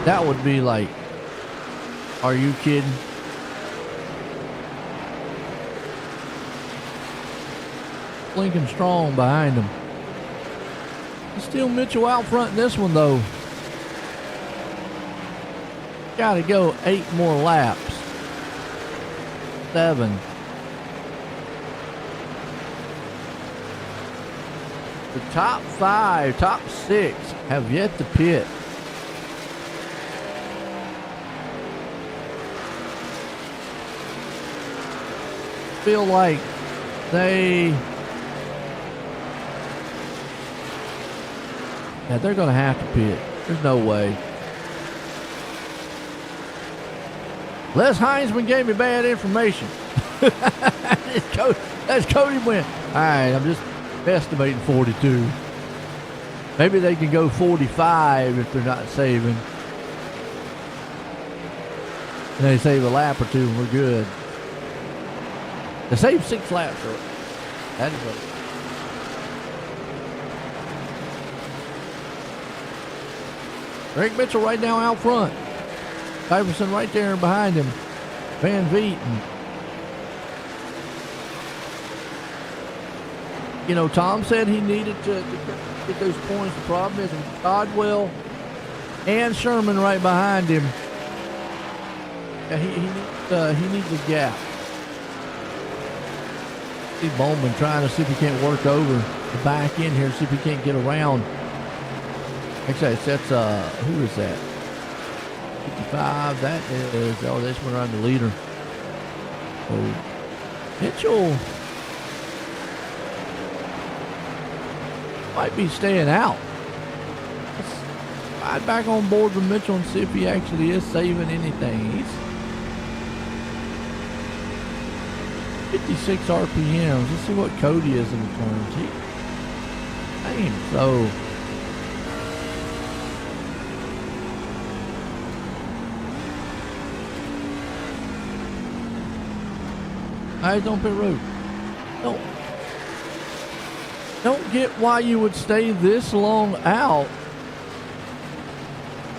That would be like, are you kidding? Lincoln Strong behind him. Still Mitchell out front in this one, though. Got to go 8 more laps. 7. The top 5, top 6 have yet to pit. Feel like they're going to have to pit. There's no way. Les Heinzman gave me bad information. That's Cody win. All right, I'm just estimating 42. Maybe they can go 45 if they're not saving. And they save a lap or 2 and we're good. They save 6 laps. That is a Greg Mitchell right now out front. Iverson right there behind him. Van Veet. You know, Tom said he needed to get those points. The problem is with Codwell and Sherman right behind him. Yeah, he needs a gap. See Bowman trying to see if he can't work over the back end here, see if he can't get around. Actually, that's who is that? 55. That is, this one around the leader. So Mitchell might be staying out. Let's ride back on board with Mitchell and see if he actually is saving anything. He's 56 RPMs. Let's see what Cody is in the turns. Dang, so. Eyes on pit road. Don't get why you would stay this long out.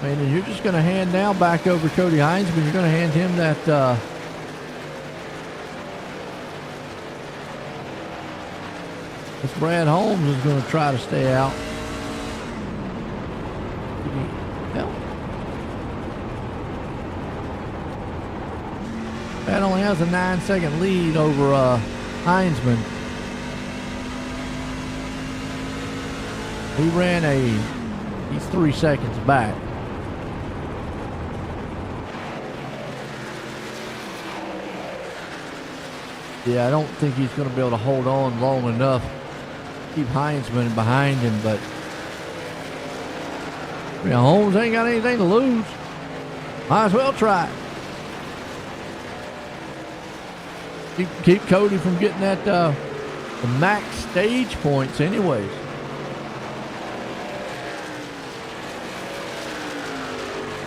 I mean, and you're just going to hand now back over Cody Heinzman. You're going to hand him that. This Brad Holmes is going to try to stay out. That only has a 9-second lead over Heinzman. He's 3 seconds back. Yeah, I don't think he's going to be able to hold on long enough. Keep Heinzman behind him, but Holmes ain't got anything to lose. Might as well try it. Keep Cody from getting that the max stage points anyways.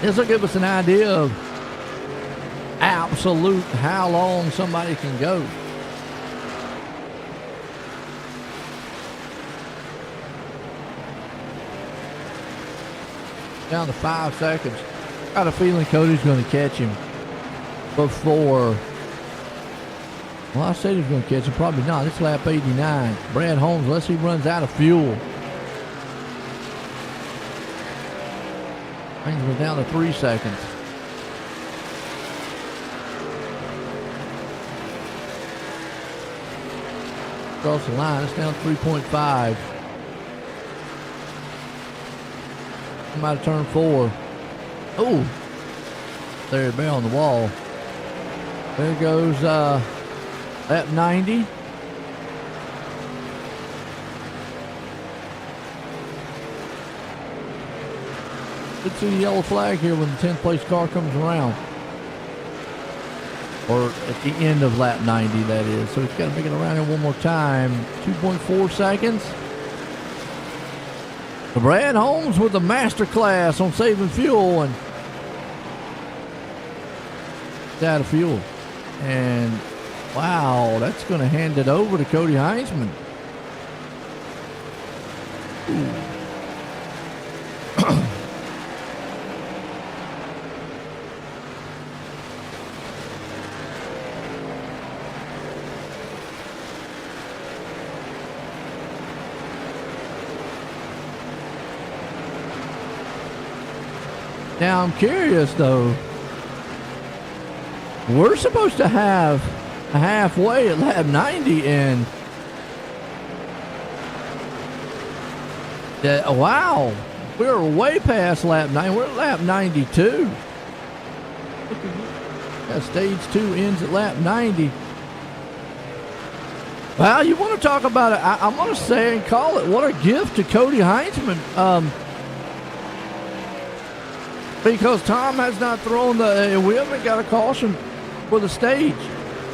This will give us an idea of absolute how long somebody can go. Down to 5 seconds. Got a feeling Cody's going to catch him before. Well, I said he was going to catch him. Probably not. It's lap 89. Brad Holmes, unless he runs out of fuel. Things were down to 3 seconds. Across the line, it's down 3.5. Come out of turn 4. Oh, there, bell on the wall. There goes lap 90. Let's see the yellow flag here when the 10th place car comes around. Or at the end of lap 90, that is. So it's got to make it around here one more time. 2.4 seconds. Brad Holmes with a master class on saving fuel, and it's out of fuel. And wow, that's going to hand it over to Cody Heinzman. Now I'm curious though. We're supposed to have a halfway at lap 90, and wow, we're way past lap 90. We're at lap 92. That stage 2 ends at lap 90. Well, you want to talk about it? I want to say and call it what a gift to Cody Heinzman. Because Tom has not thrown we haven't got a caution for the stage.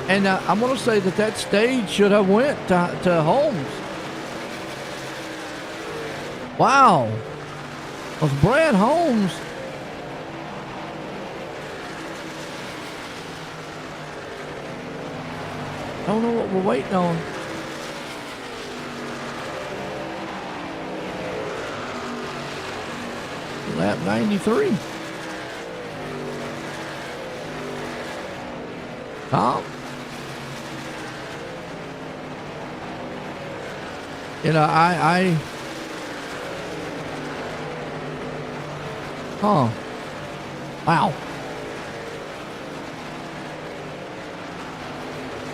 And I'm going to say that stage should have went to Holmes. Wow. Was Brad Holmes. I don't know what we're waiting on. Lap 93. Tom? You know, wow.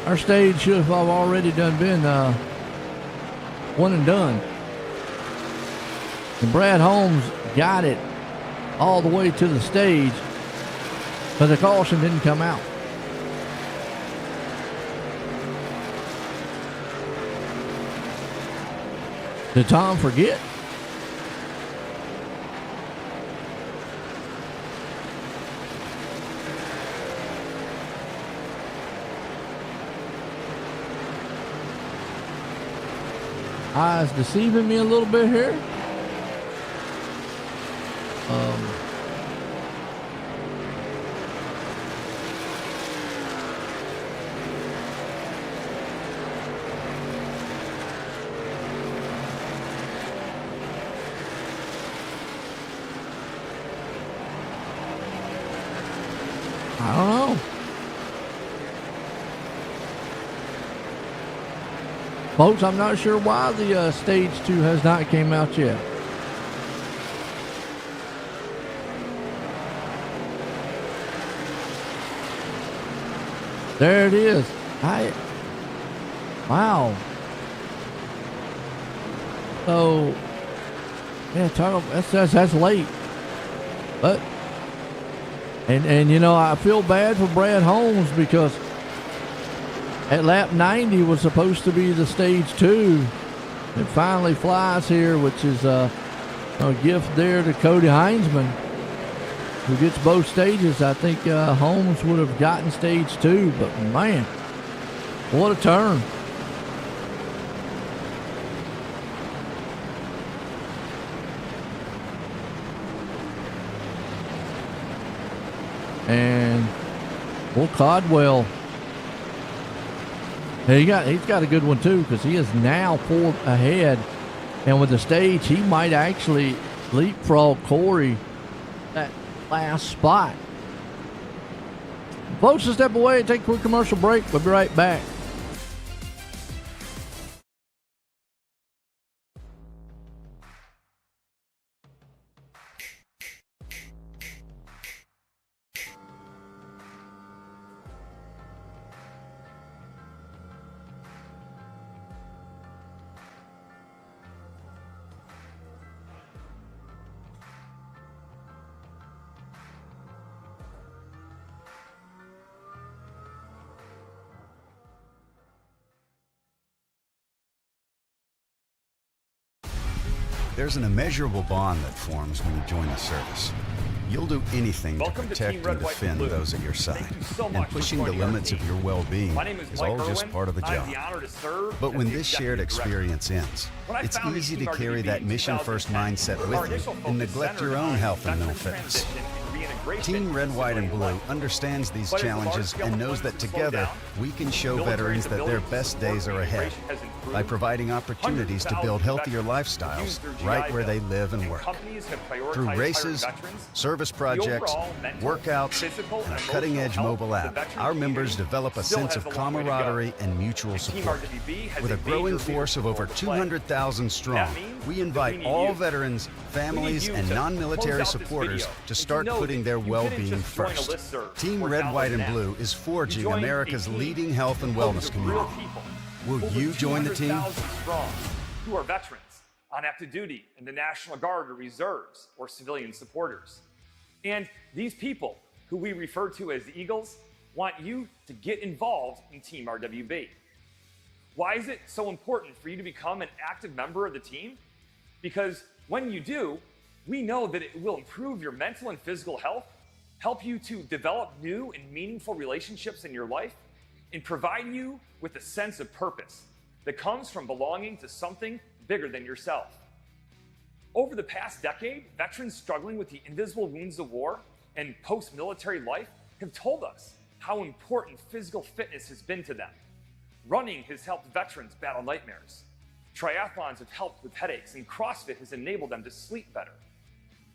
Our stage should have already been one and done. And Brad Holmes got it all the way to the stage, but the caution didn't come out. Did Tom forget? Eyes deceiving me a little bit here. I don't know. Folks, I'm not sure why the stage 2 has not came out yet. There it is. Wow. So Yeah, that's late. But and you know, I feel bad for Brad Holmes because at lap 90 was supposed to be the stage 2. It finally flies here, which is a gift there to Cody Heinzman, who gets both stages. I think Holmes would have gotten stage 2, but man, what a turn. And Will Codwell, he's got a good one too, because he is now 4 ahead, and with the stage he might actually leapfrog Corey that last spot. Folks, a step away and take a quick commercial break. We'll be right back. There's an immeasurable bond that forms when you join the service. You'll do anything to protect and defend those at your side. And pushing the limits of your well-being is all just part of the job. But when this shared experience ends, it's easy to carry that mission-first mindset with you and neglect your own health and mental fitness. Team Red, White, and Blue understands these challenges and knows that together we can show veterans that their best days are ahead by providing opportunities to build healthier lifestyles right where they live and work. Through races, service projects, workouts, and a cutting-edge mobile app, our members develop a sense of camaraderie and mutual support. With a growing force of over 200,000 strong, we invite all veterans, families, and non-military supporters to start putting their well-being first. Team Red, White, and Blue is forging America's leading health and wellness community. Will you join the team? Who are veterans on active duty in the National Guard or reserves or civilian supporters. And these people, who we refer to as the Eagles, want you to get involved in Team RWB. Why is it so important for you to become an active member of the team? Because when you do, we know that it will improve your mental and physical health, help you to develop new and meaningful relationships in your life, and provide you with a sense of purpose that comes from belonging to something bigger than yourself. Over the past decade, veterans struggling with the invisible wounds of war and post-military life have told us how important physical fitness has been to them. Running has helped veterans battle nightmares. Triathlons have helped with headaches, and CrossFit has enabled them to sleep better.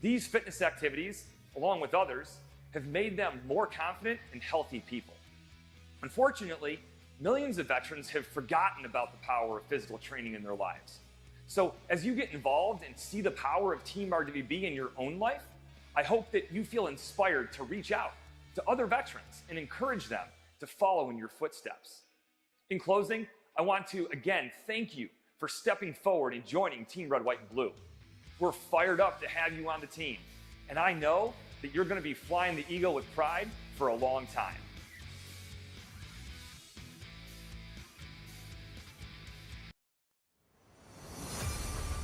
These fitness activities, along with others, have made them more confident and healthy people. Unfortunately, millions of veterans have forgotten about the power of physical training in their lives. So as you get involved and see the power of Team RWB in your own life, I hope that you feel inspired to reach out to other veterans and encourage them to follow in your footsteps. In closing, I want to again thank you for stepping forward and joining Team Red, White, and Blue. We're fired up to have you on the team, and I know that you're going to be flying the Eagle with pride for a long time.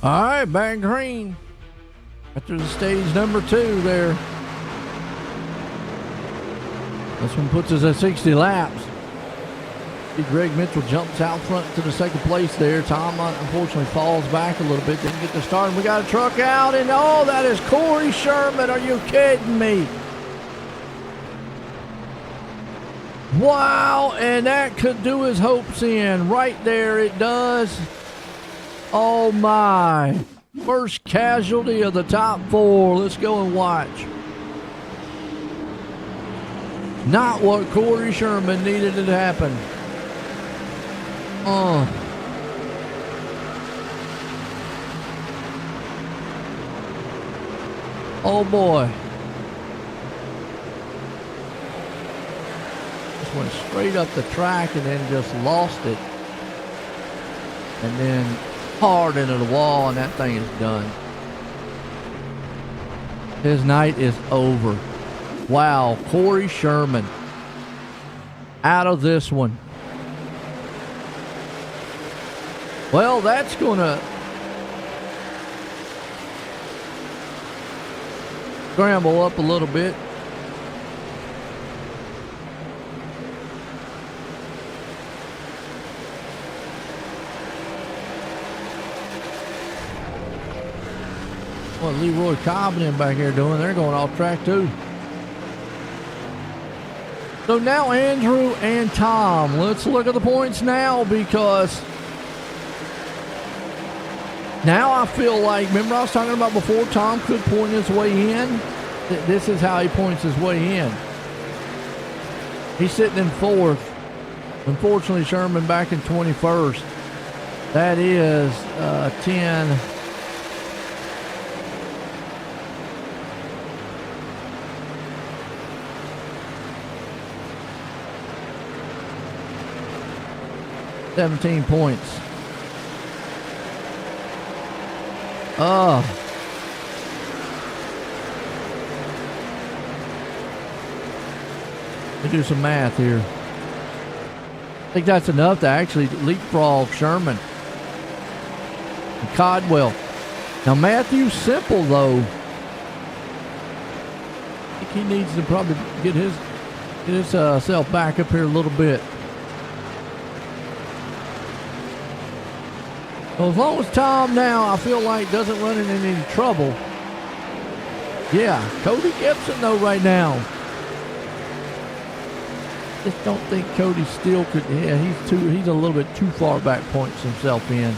All right, back green. After the stage number 2 there. This one puts us at 60 laps. Greg Mitchell jumps out front to the second place there. Tom unfortunately falls back a little bit. Didn't get the start. And we got a truck out, and oh, that is Corey Sherman. Are you kidding me? Wow, and that could do his hopes in. Right there it does. Oh my. First casualty of the top 4. Let's go and watch. Not what Corey Sherman needed to happen. Oh boy. Just went straight up the track and then just lost it. And then hard into the wall, and that thing is done. His night is over. Wow, Corey Sherman out of this one. Well, that's going to scramble up a little bit. What Leroy Cobb and them back here doing? They're going off track too. So now Andrew and Tom. Let's look at the points now, because now I feel like, remember I was talking about before, Tom could point his way in. This is how he points his way in. He's sitting in 4th. Unfortunately, Sherman back in 21st. That is 10. $17 points. Let me do some math here. I think that's enough to actually leapfrog Sherman and Codwell. Now Matthew Simple, though, I think he needs to probably get himself back up here a little bit. Well, as long as Tom now, I feel like, doesn't run into any trouble. Yeah, Cody Gibson, though, right now. Just don't think Cody still could. Yeah, he's a little bit too far back, points himself in.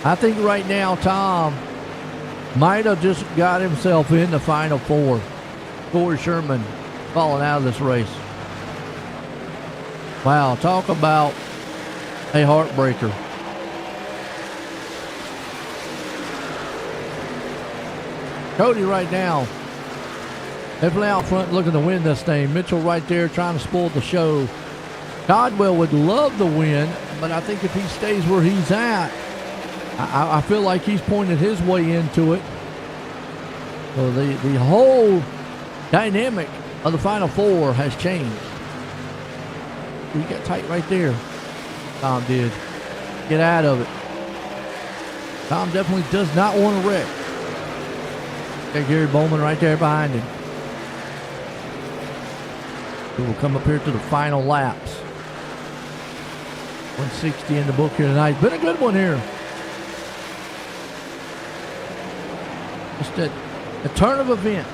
I think right now Tom might have just got himself in the Final Four. Corey Sherman falling out of this race. Wow, talk about a heartbreaker. Cody right now, definitely out front looking to win this thing. Mitchell right there trying to spoil the show. Codwell would love the win, but I think if he stays where he's at, I feel like he's pointed his way into it. So the whole dynamic of the Final Four has changed. He got tight right there. Tom did. Get out of it. Tom definitely does not want to wreck. Got Gary Bowman right there behind him. He will come up here to the final laps. 160 in the book here tonight. Been a good one here. Just a turn of event.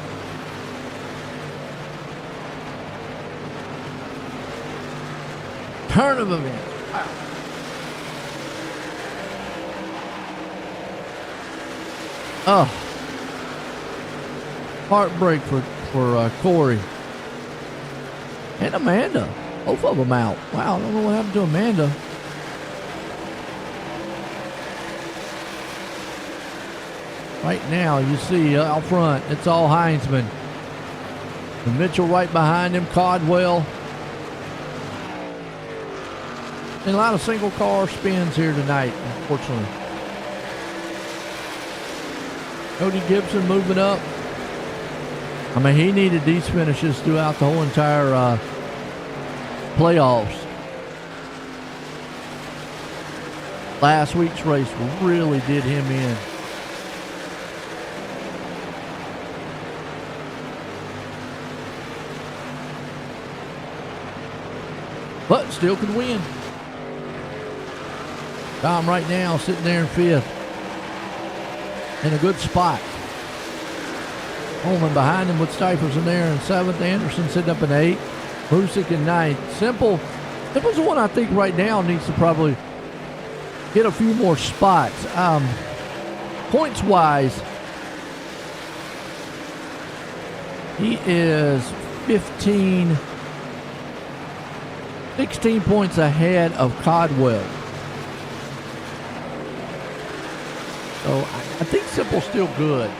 Turn of events. Wow. Oh. Heartbreak for Corey. And Amanda. Both of them out. Wow, I don't know what happened to Amanda. Right now, you see out front, it's all Heinzman. And Mitchell right behind him, Codwell. And a lot of single car spins here tonight, unfortunately. Cody Gibson moving up. I mean, he needed these finishes throughout the whole entire playoffs. Last week's race really did him in. But still could win. Tom right now sitting there in 5th. In a good spot. Holman behind him with Stifers in there in 7th. Anderson sitting up in 8th. Busick in 9th. Simple's the one I think right now needs to probably get a few more spots. Points wise, he is 16 points ahead of Codwell. So I think Simple's still good.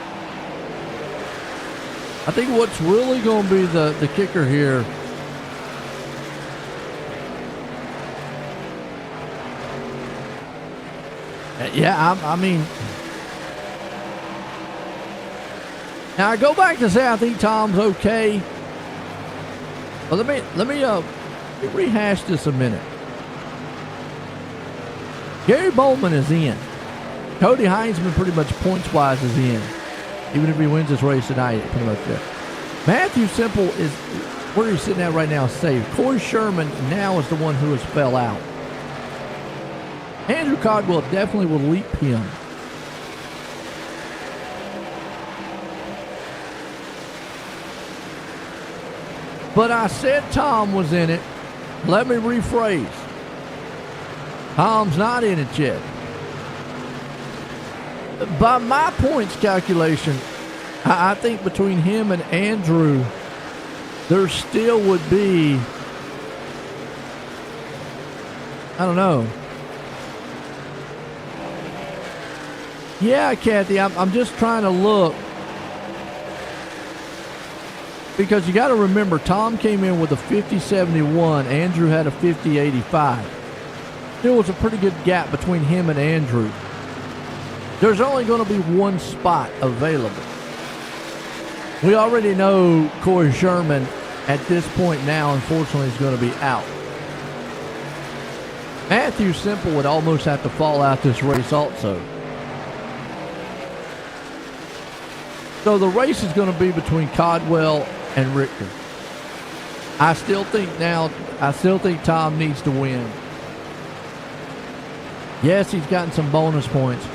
I think what's really going to be the kicker here Yeah, I mean, now I go back to say I think Tom's okay. But let me rehash this a minute. Gary Bowman is in. Cody Heinzman pretty much points-wise is in. Even if he wins this race tonight, pretty much there. Matthew Simple is where he's sitting at right now, safe. Corey Sherman now is the one who has fell out. Andrew Codwell definitely will leap him. But I said Tom was in it. Let me rephrase. Tom's not in it yet. By my points calculation, I think between him and Andrew, there still would be, I don't know. Yeah, Kathy, I'm just trying to look. Because you got to remember, Tom came in with a 50-71. Andrew had a 50-85. There was a pretty good gap between him and Andrew. There's only going to be one spot available. We already know Corey Sherman at this point now, unfortunately, is going to be out. Matthew Simple would almost have to fall out this race also. So the race is going to be between Codwell and Richter. I still think Tom needs to win. Yes, he's gotten some bonus points.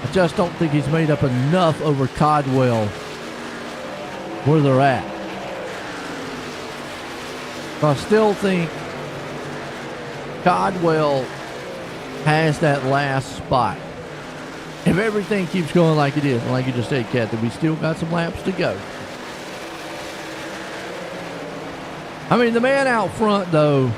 I just don't think he's made up enough over Codwell where they're at. But I still think Codwell has that last spot. If everything keeps going like it is, and like you just said, Kathy, we still got some laps to go. I mean, the man out front, though,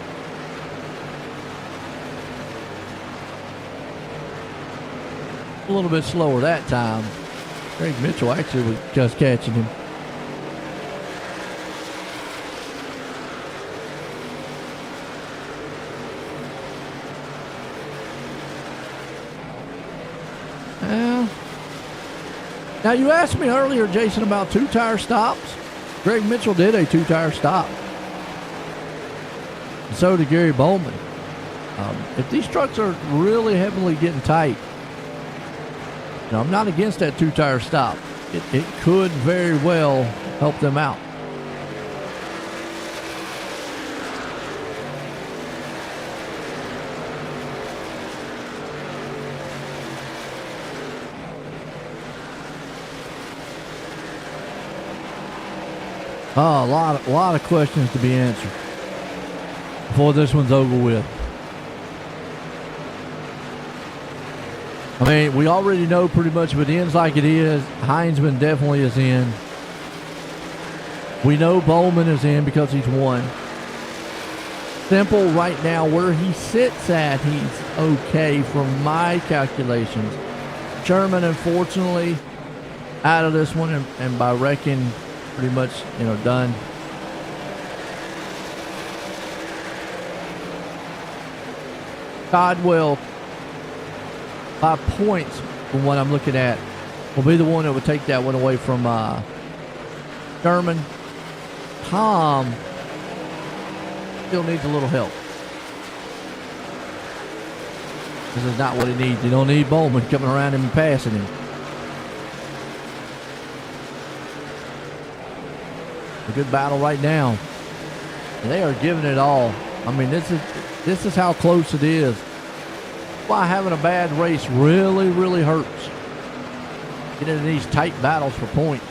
a little bit slower that time. Greg Mitchell actually was just catching him. Now, you asked me earlier, Jason, about two-tire stops. Greg Mitchell did a two-tire stop. And so did Gary Bowman. If these trucks are really heavily getting tight, I'm not against that two-tire stop. It could very well help them out. Oh, a lot of questions to be answered before this one's over with. I mean, we already know pretty much if it ends like it is, Heinzman definitely is in. We know Bowman is in because he's won. Simple right now, where he sits at, he's okay from my calculations. Sherman, unfortunately, out of this one, and by wrecking, pretty much, done. Codwell, by points from what I'm looking at, will be the one that would take that one away from Sherman. Tom still needs a little help. This is not what he needs. You don't need Bowman coming around him and passing him. A good battle right now. And they are giving it all. I mean, this is how close it is. Why having a bad race really, really hurts. Getting into these tight battles for points.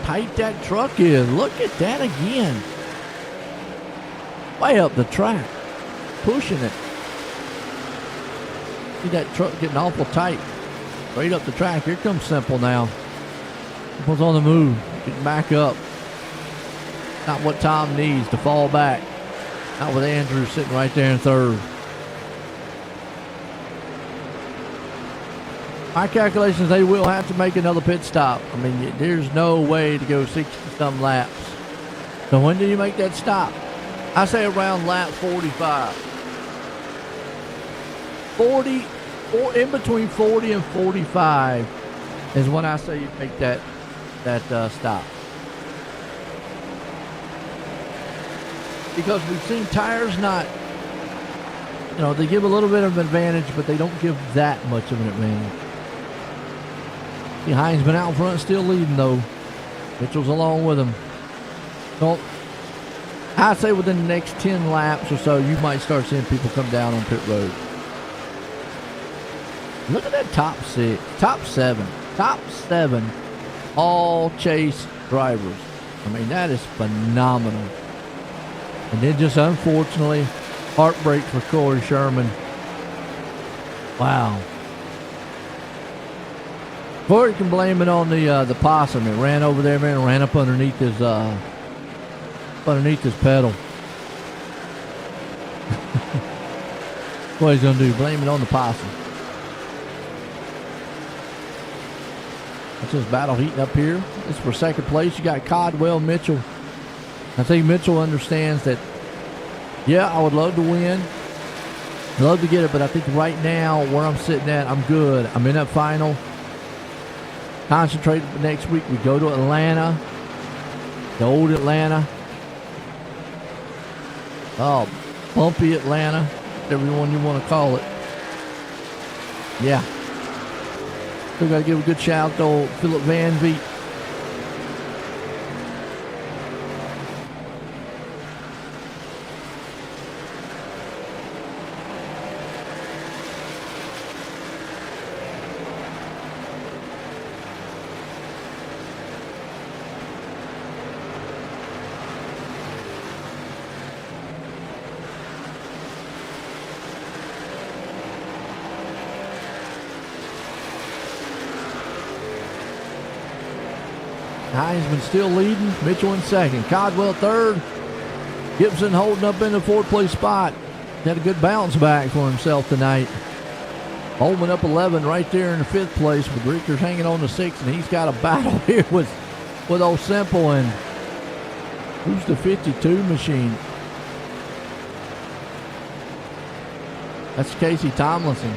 Tight that truck is. Look at that again. Way up the track. Pushing it. See that truck getting awful tight. Straight up the track. Here comes Simple now. Simple's on the move. Getting back up. Not what Tom needs to fall back. Not with Andrew sitting right there in third. My calculations, they will have to make another pit stop. I mean, there's no way to go 60-some laps. So when do you make that stop? I say around lap 45. 40, or in between 40 and 45 is when I say you make that stop. Because we've seen tires not, they give a little bit of an advantage, but they don't give that much of an advantage. See, Hines been out front, still leading though. Mitchell's along with him. So I'd say within the next 10 laps or so, you might start seeing people come down on pit road. Look at that top seven, all chase drivers. I mean, that is phenomenal. And then just unfortunately, heartbreak for Corey Sherman. Wow. Corey can blame it on the possum. It ran over there, man, and ran up underneath his pedal. What he's gonna do? Blame it on the possum. That's just battle heating up here. This is for second place. You got Codwell, Mitchell. I think Mitchell understands that. Yeah, I would love to win. Love to get it, but I think right now where I'm sitting at, I'm good. I'm in that final. Concentrate next week. We go to Atlanta, the old Atlanta. Oh, bumpy Atlanta, whatever one you want to call it. Yeah. Still got to give a good shout out to old Philip Van Veet. Heisman still leading. Mitchell in second. Codwell third. Gibson holding up in the fourth place spot. Had a good bounce back for himself tonight. Holman up 11 right there in the fifth place with Rickers hanging on to sixth, and he's got a battle here with old Simple and who's the 52 machine? That's Casey Tomlinson.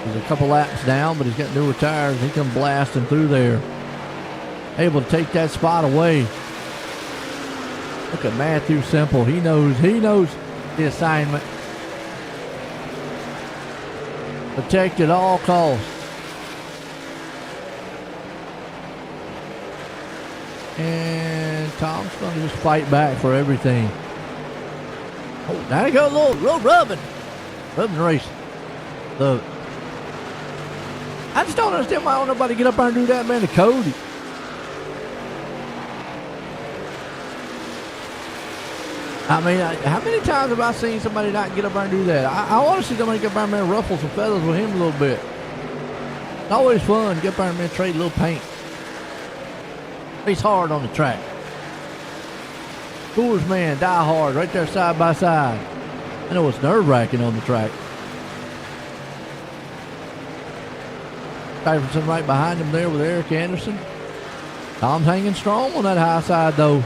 He's a couple laps down, but he's got newer tires. He come blasting through there. Able to take that spot away. Look at Matthew Simple. He knows the assignment. Protect at all costs. And Tom's going to just fight back for everything. Oh, there you go, a little rubbing. Rubbing race. Love it. I just don't understand why don't nobody get up there and do that, man, to Cody. I mean, how many times have I seen somebody not get up there and do that? I want to see somebody get up there and ruffle some feathers with him a little bit. It's always fun to get up there and trade a little paint. He's hard on the track. Coors, man, die hard right there side by side. I know it's nerve-wracking on the track. Stuyvesant right behind him there with Eric Anderson. Tom's hanging strong on that high side, though.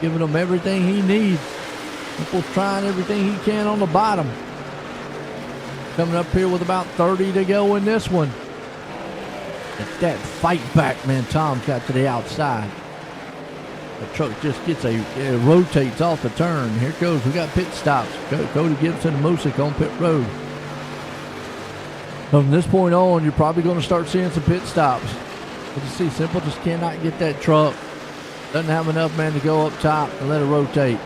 Giving him everything he needs. Nichols trying everything he can on the bottom. Coming up here with about 30 to go in this one. It's that fight back, man. Tom's got to the outside. The truck just it rotates off the turn. Here it goes. We got pit stops. Cody Gibson and Musick on pit road. From this point on, you're probably going to start seeing some pit stops. But you see, Simple just cannot get that truck. Doesn't have enough, man, to go up top and let it rotate.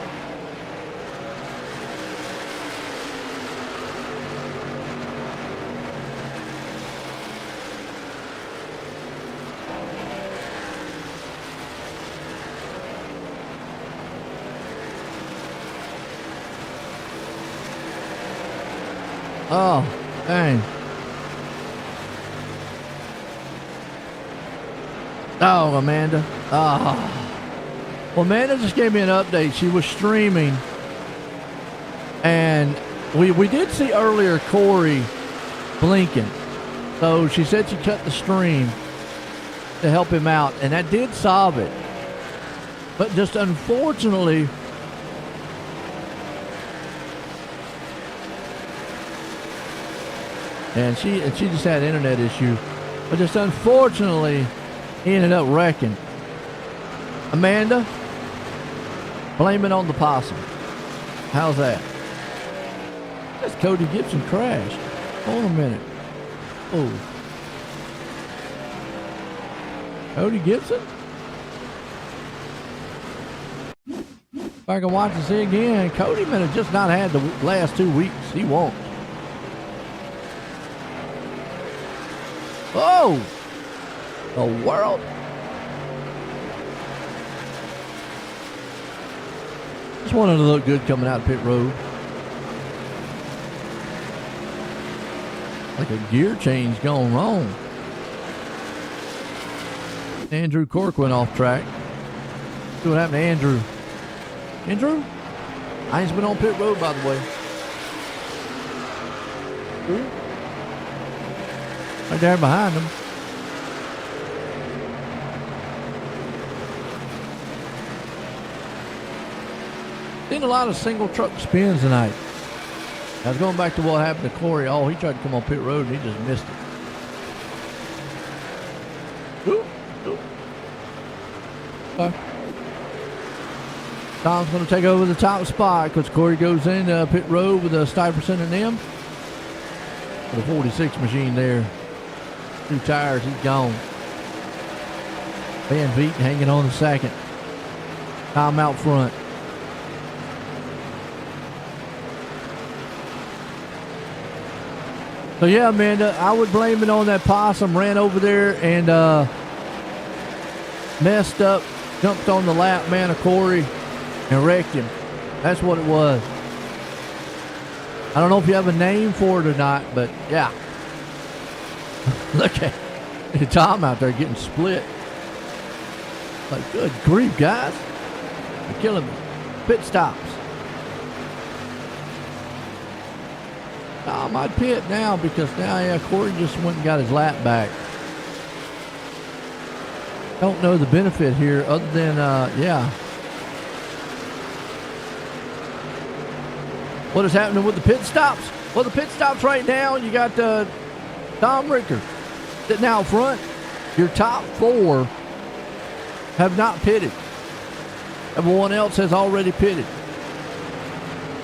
Oh, dang. Oh, Amanda. Oh. Well, Amanda just gave me an update. She was streaming, and we did see earlier Corey blinking. So she said she cut the stream to help him out, and that did solve it. But just unfortunately, and she just had an internet issue, but just unfortunately he ended up wrecking. Amanda, blame it on the possum. How's that? That's Cody Gibson crashed. Hold on a minute. Oh, Cody Gibson? If I can watch this again, Cody may have just not had the last 2 weeks. He won't. Oh! The world? Just wanted to look good coming out of pit road. Like a gear change gone wrong. Andrew Cork went off track. See what happened to Andrew. Andrew? I ain't been on pit road, by the way. Right there behind him. Seen a lot of single truck spins tonight. I was going back to what happened to Corey. Oh, he tried to come on pit road and he just missed it. Ooh. Tom's going to take over the top spot because Corey goes in pit road with a Stuyvesant and M. The 46 machine there. 2 tires, he's gone. Van Vliet hanging on the second. Tom out front. So yeah, Amanda, I would blame it on that possum. Ran over there and messed up, jumped on the lap man of Corey and wrecked him. That's what it was. I don't know if you have a name for it or not, but yeah. Look at Tom out there getting split. Like, good grief, guys. You're killing me. Pit stops. Tom, I'd pit now because now, yeah, Corey just went and got his lap back. Don't know the benefit here other than, yeah. What is happening with the pit stops? Well, the pit stops right now, you got Tom Ricker sitting out front. Your top 4 have not pitted. Everyone else has already pitted.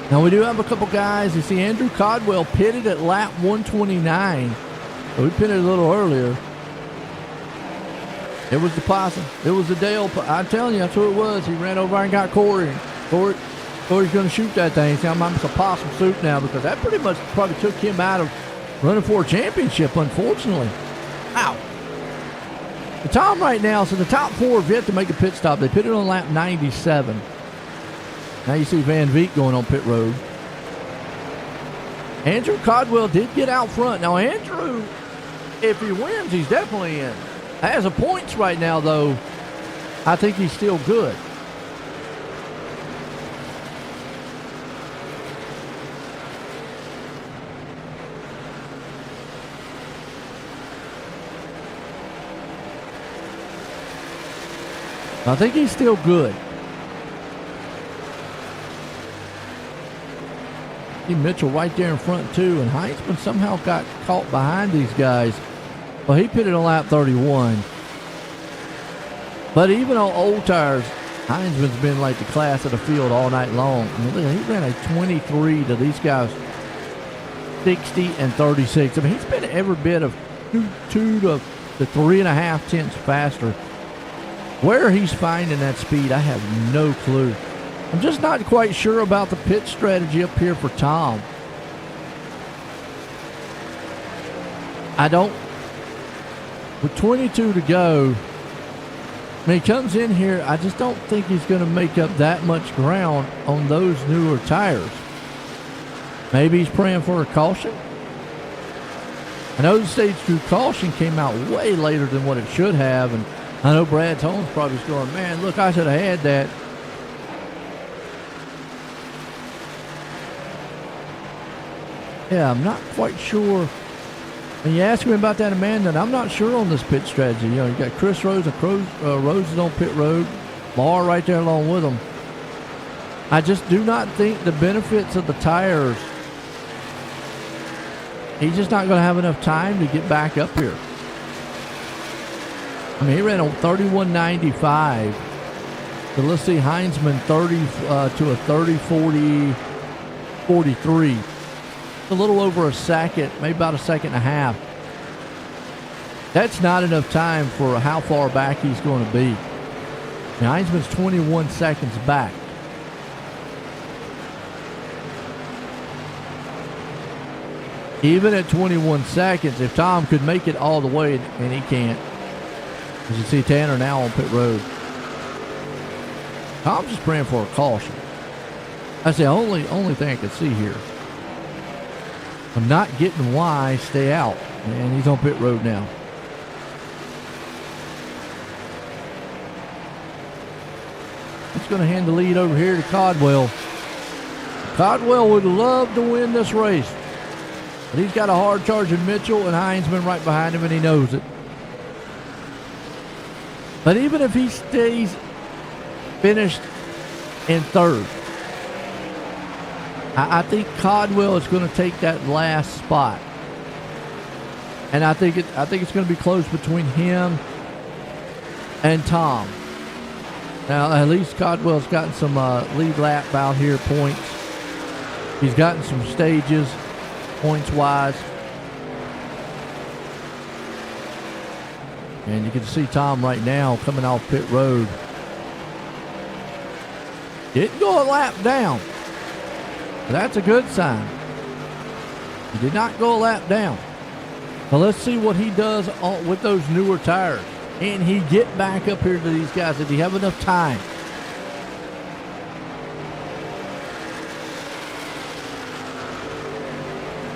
Now, we do have a couple guys. You see Andrew Codwell pitted at lap 129. So we pitted a little earlier. It was the possum. It was the Dale. I'm telling you, that's who it was. He ran over and got Corey. Corey's going to shoot that thing. See, I'm a possum suit now because that pretty much probably took him out of running for a championship, unfortunately. Ow. The Tom right now, so the top 4 have yet to make a pit stop. They pitted on lap 97. Now you see Van Vliet going on pit road. Andrew Codwell did get out front. Now Andrew, if he wins, he's definitely in. As of points right now, though, I think he's still good. I think he's still good. See Mitchell right there in front too, and Heinzman somehow got caught behind these guys. Well, he pitted on lap 31. But even on old tires, Heinzman's been like the class of the field all night long. I mean, look, he ran a 23 to these guys 60 and 36. I mean, he's been every bit of 2 to 3.5 tenths faster. Where he's finding that speed, I have no clue. I'm just not quite sure about the pit strategy up here for Tom. I don't. With 22 to go, when he comes in here, I just don't think he's going to make up that much ground on those newer tires. Maybe he's praying for a caution. I know the stage 2 caution came out way later than what it should have, and I know Brad Tone's probably going, man, look, I should have had that. Yeah, I'm not quite sure. When you ask me about that, Amanda, and I'm not sure on this pit strategy. You know, you got Chris Rose, Rose is on pit road, Barr right there along with him. I just do not think the benefits of the tires he's just not going to have enough time to get back up here. I mean, he ran on 31.95. So let's see, Heinzman 30 to a 30.40.43. A little over a second, maybe about a second and a half. That's not enough time for how far back he's going to be. Now, Heinzman's 21 seconds back. Even at 21 seconds, if Tom could make it all the way, and he can't. As you see, Tanner now on pit road. Tom's just praying for a caution. That's the only thing I can see here. I'm not getting why stay out. And he's on pit road now. He's going to hand the lead over here to Codwell. Codwell would love to win this race. But he's got a hard charging Mitchell and Heinzman right behind him, and he knows it. But even if he stays finished in third, I think Codwell is going to take that last spot. And I think it's going to be close between him and Tom. Now, at least Codwell's gotten some lead lap out here points. He's gotten some stages points-wise. And you can see Tom right now coming off pit road. Didn't go a lap down. That's a good sign. He did not go a lap down. Now let's see what he does with those newer tires. Can he get back up here to these guys? Did he have enough time?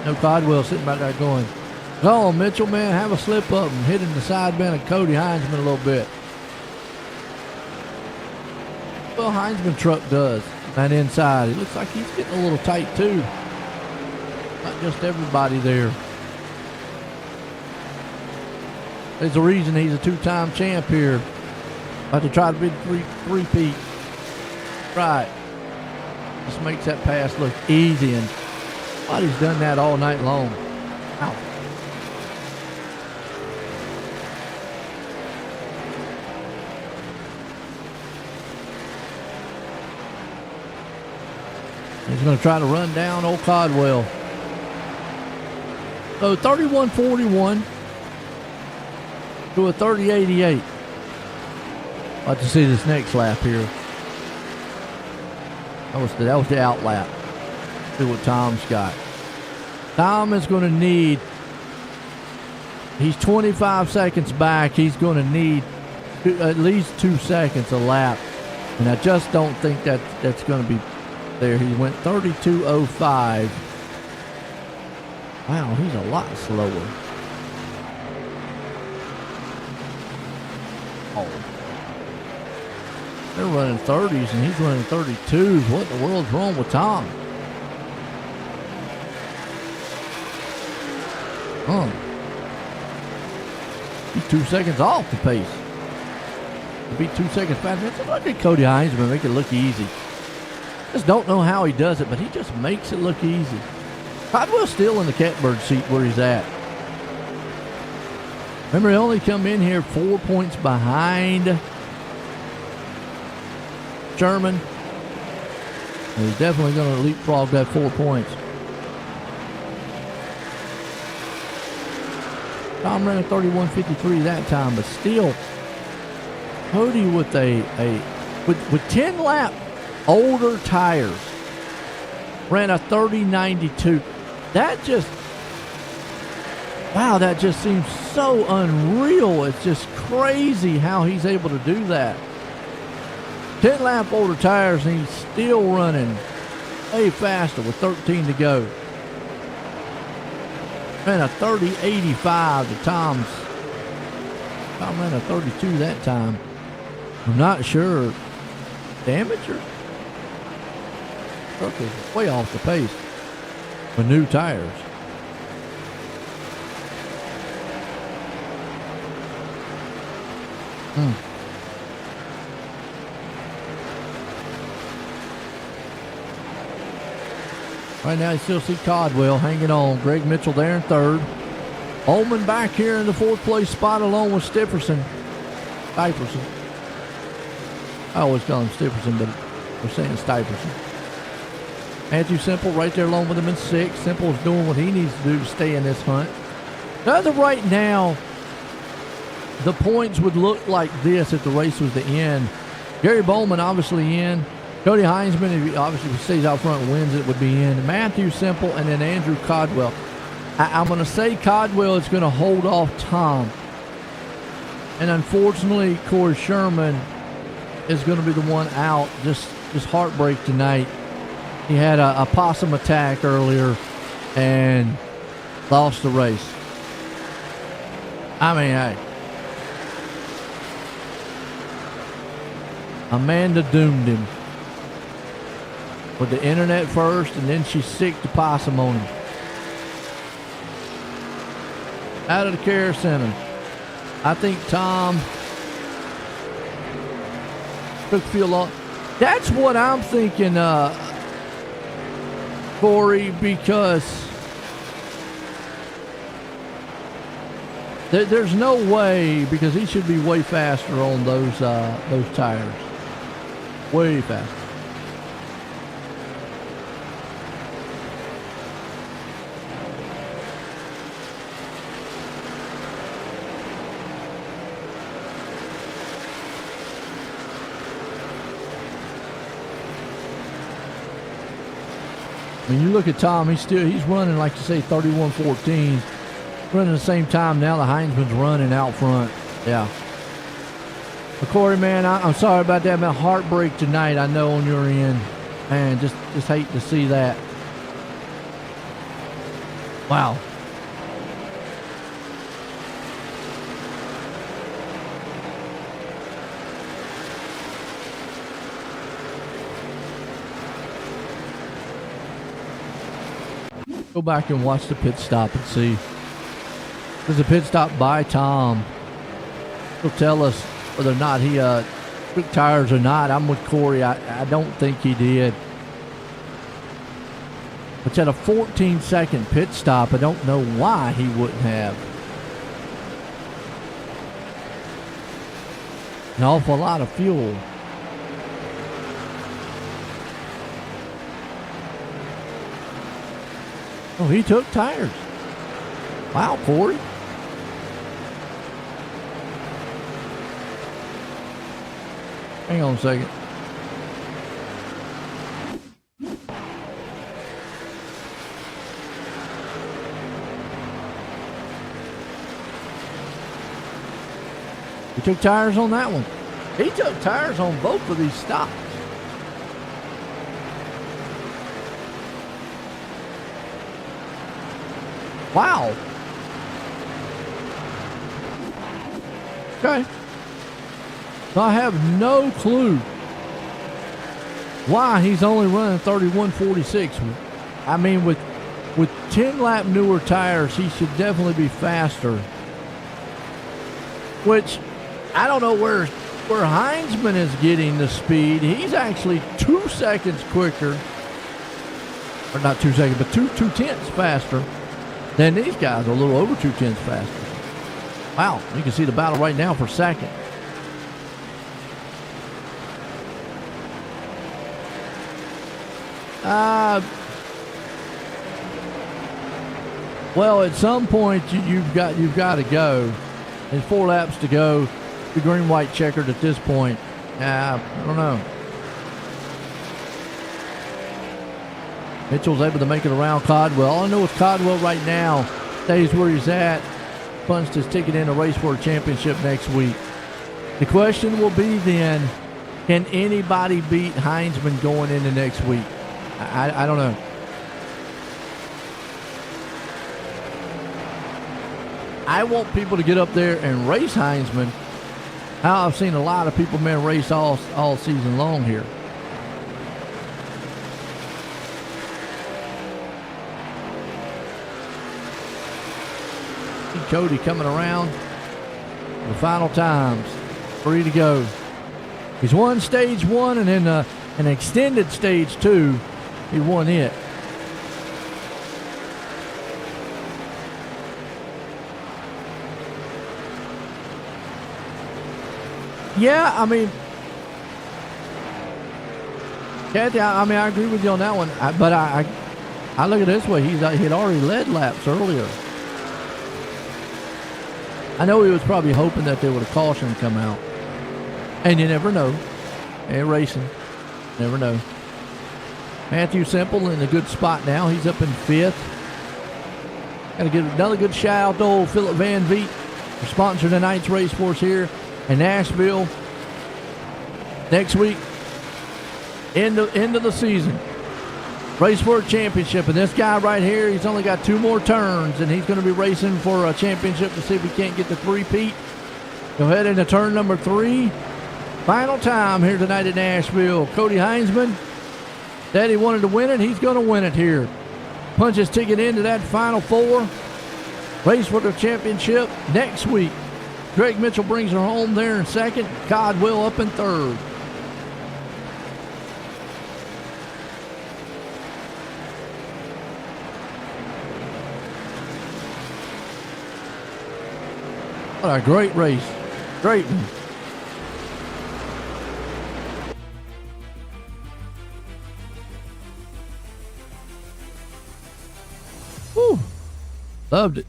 No, Codwell sitting back there going, "Go on, Mitchell, man, have a slip up and hit in the side bin of Cody Heinzman a little bit." Well, Heinzman truck does that inside. It looks like he's getting a little tight too. Not just everybody there. There's a reason he's a two-time champ here. About to try to be three-peat. Right. Just makes that pass look easy, and nobody's done that all night long. Ow. He's going to try to run down old Codwell. So 31.41 to a 30.88. About to see this next lap here. That was the out lap. See what Tom's got. Tom is going to need, he's 25 seconds back. He's going to need at least 2 seconds a lap. And I just don't think that's going to be there. He went 32.05. Wow, he's a lot slower. Oh. They're running 30s and he's running 32s. What in the world's wrong with Tom? He's 2 seconds off the pace. To be 2 seconds faster. Look at Cody Heinzman, make it look easy. Just don't know how he does it, but he just makes it look easy. Codwell's still in the catbird seat where he's at. Remember, he only come in here 4 points behind Sherman. And he's definitely going to leapfrog that 4 points. Tom ran a 31.53 that time, but still, Cody with with 10 lap older tires ran a 30.92. That just seems so unreal. It's just crazy how he's able to do that. 10 lap older tires and he's still running way faster with 13 to go. Ran a 30.85 to Tom's. Tom ran a 32 that time. I'm not sure. Damage or truck is way off the pace with new tires. Right now, you still see Codwell hanging on. Greg Mitchell there in third. Ullman back here in the fourth place spot along with Stipperson. Stiperson. I always call him Stipperson, but we're saying Stiperson. Matthew Simple right there along with him in sixth. Simple's doing what he needs to do to stay in this hunt. As of right now, the points would look like this if the race was to end. Gary Bowman obviously in. Cody Heinzman, if he obviously stays out front and wins, it would be in. Matthew Simple and then Andrew Codwell. I'm going to say Codwell is going to hold off Tom. And unfortunately, Corey Sherman is going to be the one out. Just heartbreak tonight. He had a possum attack earlier and lost the race. I mean, hey. Amanda doomed him. With the internet first, and then she sicked the possum on him. Out of the care center. I think Tom took a long. That's what I'm thinking, Corey, because there's no way, because he should be way faster on those tires. Way faster. When you look at Tom, he's running, like you say, 31-14. Running the same time now. The Heinzman's running out front. Yeah. But Corey, man, I'm sorry about that, man. Heartbreak tonight, I know, on your end. Man, just hate to see that. Wow. Go back and watch the pit stop and see. There's a pit stop by Tom. He'll tell us whether or not he took tires or not. I'm with Corey. I don't think he did. It's at a 14-second pit stop. I don't know why he wouldn't have. An awful lot of fuel. Oh, he took tires. Wow, Corey. Hang on a second. He took tires on that one. He took tires on both of these stops. Wow. Okay. So I have no clue why he's only running 31.46. I mean, with 10-lap newer tires, he should definitely be faster. Which, I don't know where Heinzman is getting the speed. He's actually 2 seconds quicker. Or not 2 seconds, but 2/10 faster than these guys. A little over 2/10 faster. Wow, you can see the battle right now for second. Well, at some point you've got to go. There's 4 laps to go. The green-white checkered at this point. I don't know. Mitchell's able to make it around Codwell. All I know is Codwell right now stays where he's at. Punched his ticket in a race for a championship next week. The question will be then, can anybody beat Heinzman going into next week? I don't know. I want people to get up there and race Heinzman. How I've seen a lot of people, man, race all season long here. See Cody coming around. The final times. 3 to go. He's won stage 1 and then an extended stage 2. He won it. Yeah, I mean, Kathy, I agree with you on that one. But I look at it this way. He'd already led laps earlier. I know he was probably hoping that there would have caution come out. And you never know. And racing. Never know. Matthew Semple in a good spot now. He's up in 5th. Got to give another good shout out to old Philip Van Veet for sponsoring tonight's race for us here in Nashville. Next week, end of the season. Race for a championship. And this guy right here, he's only got 2 more turns, and he's going to be racing for a championship to see if he can't get the 3-peat. Go ahead into turn number 3. Final time here tonight at Nashville. Cody Heinzman said he wanted to win it. He's going to win it here. Punch his ticket into that final 4. Race for the championship next week. Greg Mitchell brings her home there in 2nd. Codwell up in 3rd. What a great race. Great one. Woo. Loved it.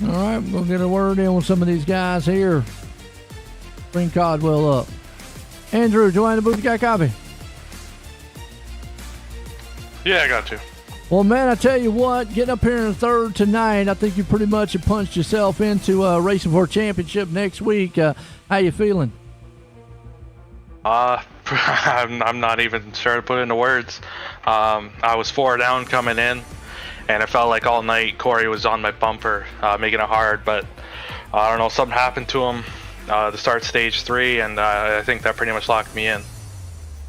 All right, we're going to get a word in with some of these guys here. Bring Codwell up. Andrew, join the booth. You got a copy? Yeah, I got you. Well, man, I tell you what, getting up here in 3rd tonight, I think you pretty much have punched yourself into racing for a championship next week. How you feeling? I'm not even sure to put into words. I was 4 down coming in, and it felt like all night Corey was on my bumper, making it hard, but I don't know, something happened to him to start stage 3, and I think that pretty much locked me in.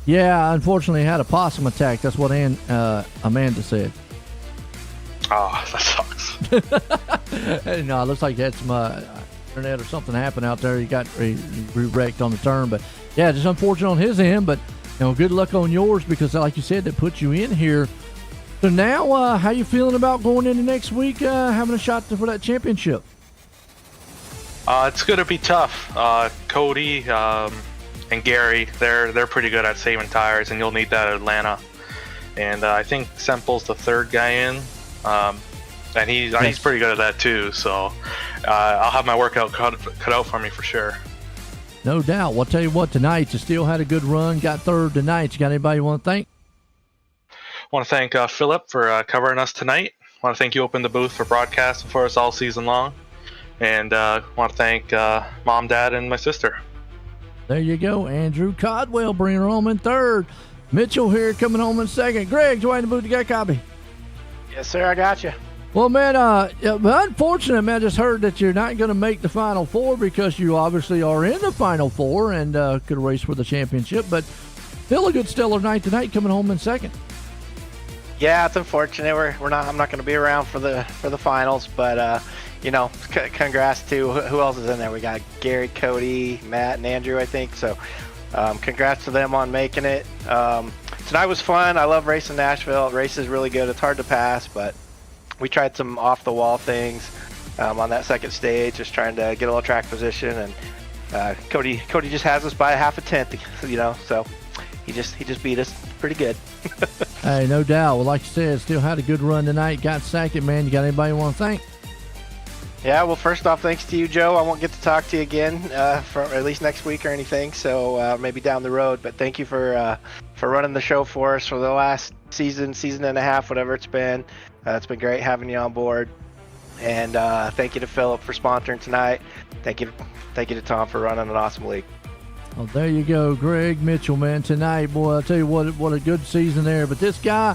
Yeah, unfortunately, had a possum attack. That's what Amanda said. Oh, that sucks. No, it looks like you had some internet or something happen out there. He got wrecked on the turn, but yeah, just unfortunate on his end, but good luck on yours, because like you said, that puts you in here. So now, how you feeling about going into next week, having a shot for that championship? It's going to be tough. Cody and Gary, they're pretty good at saving tires, and you'll need that at Atlanta. And I think Semple's the 3rd guy in, and he's pretty good at that too. So I'll have my workout cut out for me for sure. No doubt. Well, I'll tell you what, tonight you still had a good run, got 3rd tonight. You got anybody you want to thank? I want to thank Philip for covering us tonight. I want to thank you, Open the Booth, for broadcasting for us all season long. And I want to thank Mom, Dad, and my sister. There you go. Andrew Codwell bringing her home in 3rd. Mitchell here coming home in 2nd. Greg, join the booth. You got a copy? Yes, sir. I got you. Well, man, unfortunately, man, I just heard that you're not going to make the Final 4, because you obviously are in the Final 4 and could race for the championship. But still a good stellar night tonight, coming home in 2nd. Yeah, it's unfortunate. I'm not going to be around for the finals, but congrats to who else is in there. We got Gary, Cody, Matt, and Andrew, I think. So, congrats to them on making it. Tonight was fun. I love racing Nashville. Race is really good. It's hard to pass, but we tried some off the wall things on that 2nd stage, just trying to get a little track position. And Cody just has us by a half a tenth, so he just beat us pretty good. Hey, no doubt. Well, like you said, still had a good run tonight. Got 2nd, man. You got anybody you want to thank? Yeah, well, first off, thanks to you, Joe. I won't get to talk to you again for at least next week or anything, so maybe down the road. But thank you for running the show for us for the last season and a half, whatever it's been. It's been great having you on board. And thank you to Philip for sponsoring tonight. Thank you to Tom for running an awesome league. Well, there you go, Greg Mitchell, man. Tonight, boy, I'll tell you what a good season there. But this guy,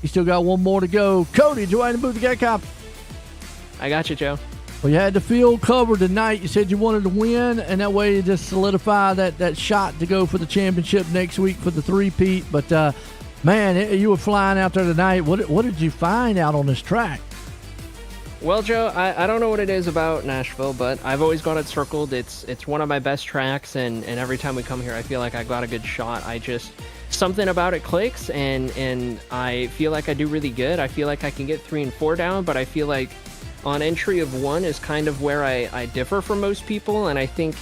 he still got one more to go. Cody, join the booth. You got a copy? I got you, Joe. Well, you had the field covered tonight. You said you wanted to win, and that way you just solidify that shot to go for the championship next week for the three-peat. But, man, you were flying out there tonight. What did you find out on this track? Well, Joe, I don't know what it is about Nashville, but I've always got it circled. It's one of my best tracks, and every time we come here, I feel like I got a good shot. Something about it clicks, and I feel like I do really good. I feel like I can get 3 and 4 down, but I feel like on entry of 1 is kind of where I differ from most people, and I think,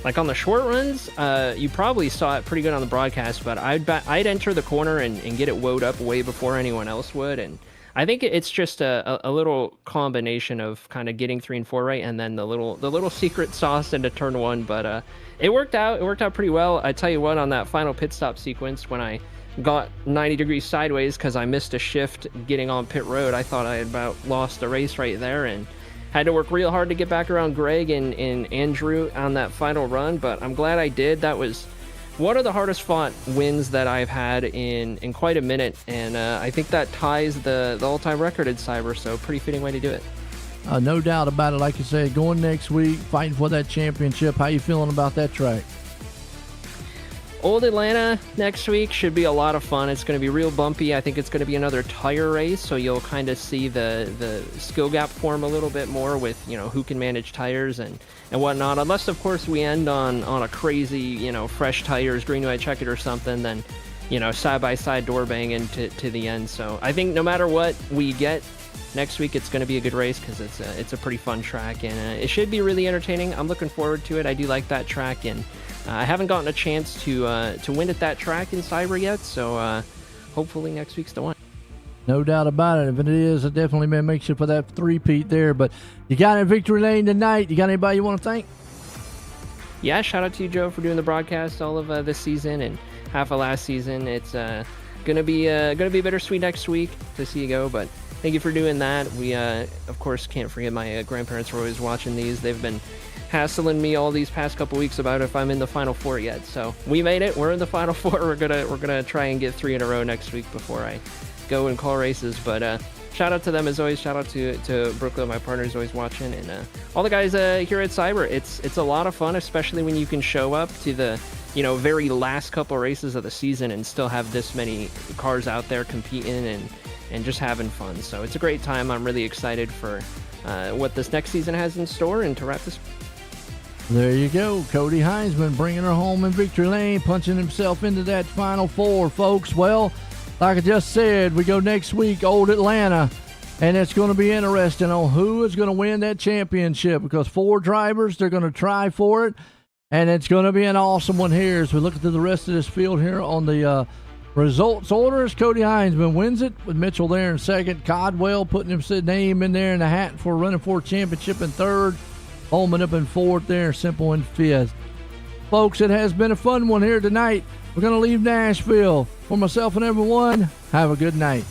like on the short runs, you probably saw it pretty good on the broadcast, but I'd enter the corner and get it woed up way before anyone else would, and I think it's just a little combination of kind of getting 3 and 4 right, and then the little secret sauce into turn 1. But it worked out. It worked out pretty well. I tell you what, on that final pit stop sequence, when I got 90 degrees sideways because I missed a shift getting on pit road, I thought I had about lost the race right there, and had to work real hard to get back around Greg and Andrew on that final run. But I'm glad I did. That was one of the hardest fought wins that I've had in quite a minute, and I think that ties the all-time record in Cyber, so pretty fitting way to do it. No doubt about it. Like you said, going next week, fighting for that championship. How you feeling about that track? Old Atlanta next week should be a lot of fun. It's going to be real bumpy. I think it's going to be another tire race, so you'll kind of see the skill gap form a little bit more with, who can manage tires and whatnot. Unless, of course, we end on a crazy, fresh tires, green white checkered or something, then, side-by-side door banging to the end. So I think no matter what we get next week, it's going to be a good race because it's a pretty fun track, and it should be really entertaining. I'm looking forward to it. I do like that track, and I haven't gotten a chance to win at that track in Cyber yet, so hopefully next week's the one. No doubt about it. If it is, it definitely makes you for that three-peat there. But you got in victory lane tonight. You got anybody you want to thank? Yeah, shout out to you, Joe, for doing the broadcast all of this season and half of last season. It's gonna be bittersweet next week to see you go, but thank you for doing that. We of course can't forget my grandparents were always watching these. They've been hassling me all these past couple weeks about if I'm in the Final Four yet. So we made it. We're in the Final Four. We're gonna try and get 3 in a row next week before I go and call races. But shout out to them as always. Shout out to Brooklyn, my partner's always watching, and all the guys here at Cyber. It's a lot of fun, especially when you can show up to the very last couple races of the season and still have this many cars out there competing and just having fun. So it's a great time. I'm really excited for what this next season has in store. And to wrap this, there you go. Cody Heinzman bringing her home in victory lane, punching himself into that Final Four, folks. Well, like I just said, we go next week, Old Atlanta, and it's going to be interesting on who is going to win that championship because 4 drivers, they're going to try for it, and it's going to be an awesome one here as we look at the rest of this field here on the results orders. Cody Heinzman wins it with Mitchell there in second. Codwell putting his name in there in the hat for running for a championship in third. Holman up in fourth there, Simple in fifth. Folks, it has been a fun one here tonight. We're going to leave Nashville. For myself and everyone, have a good night.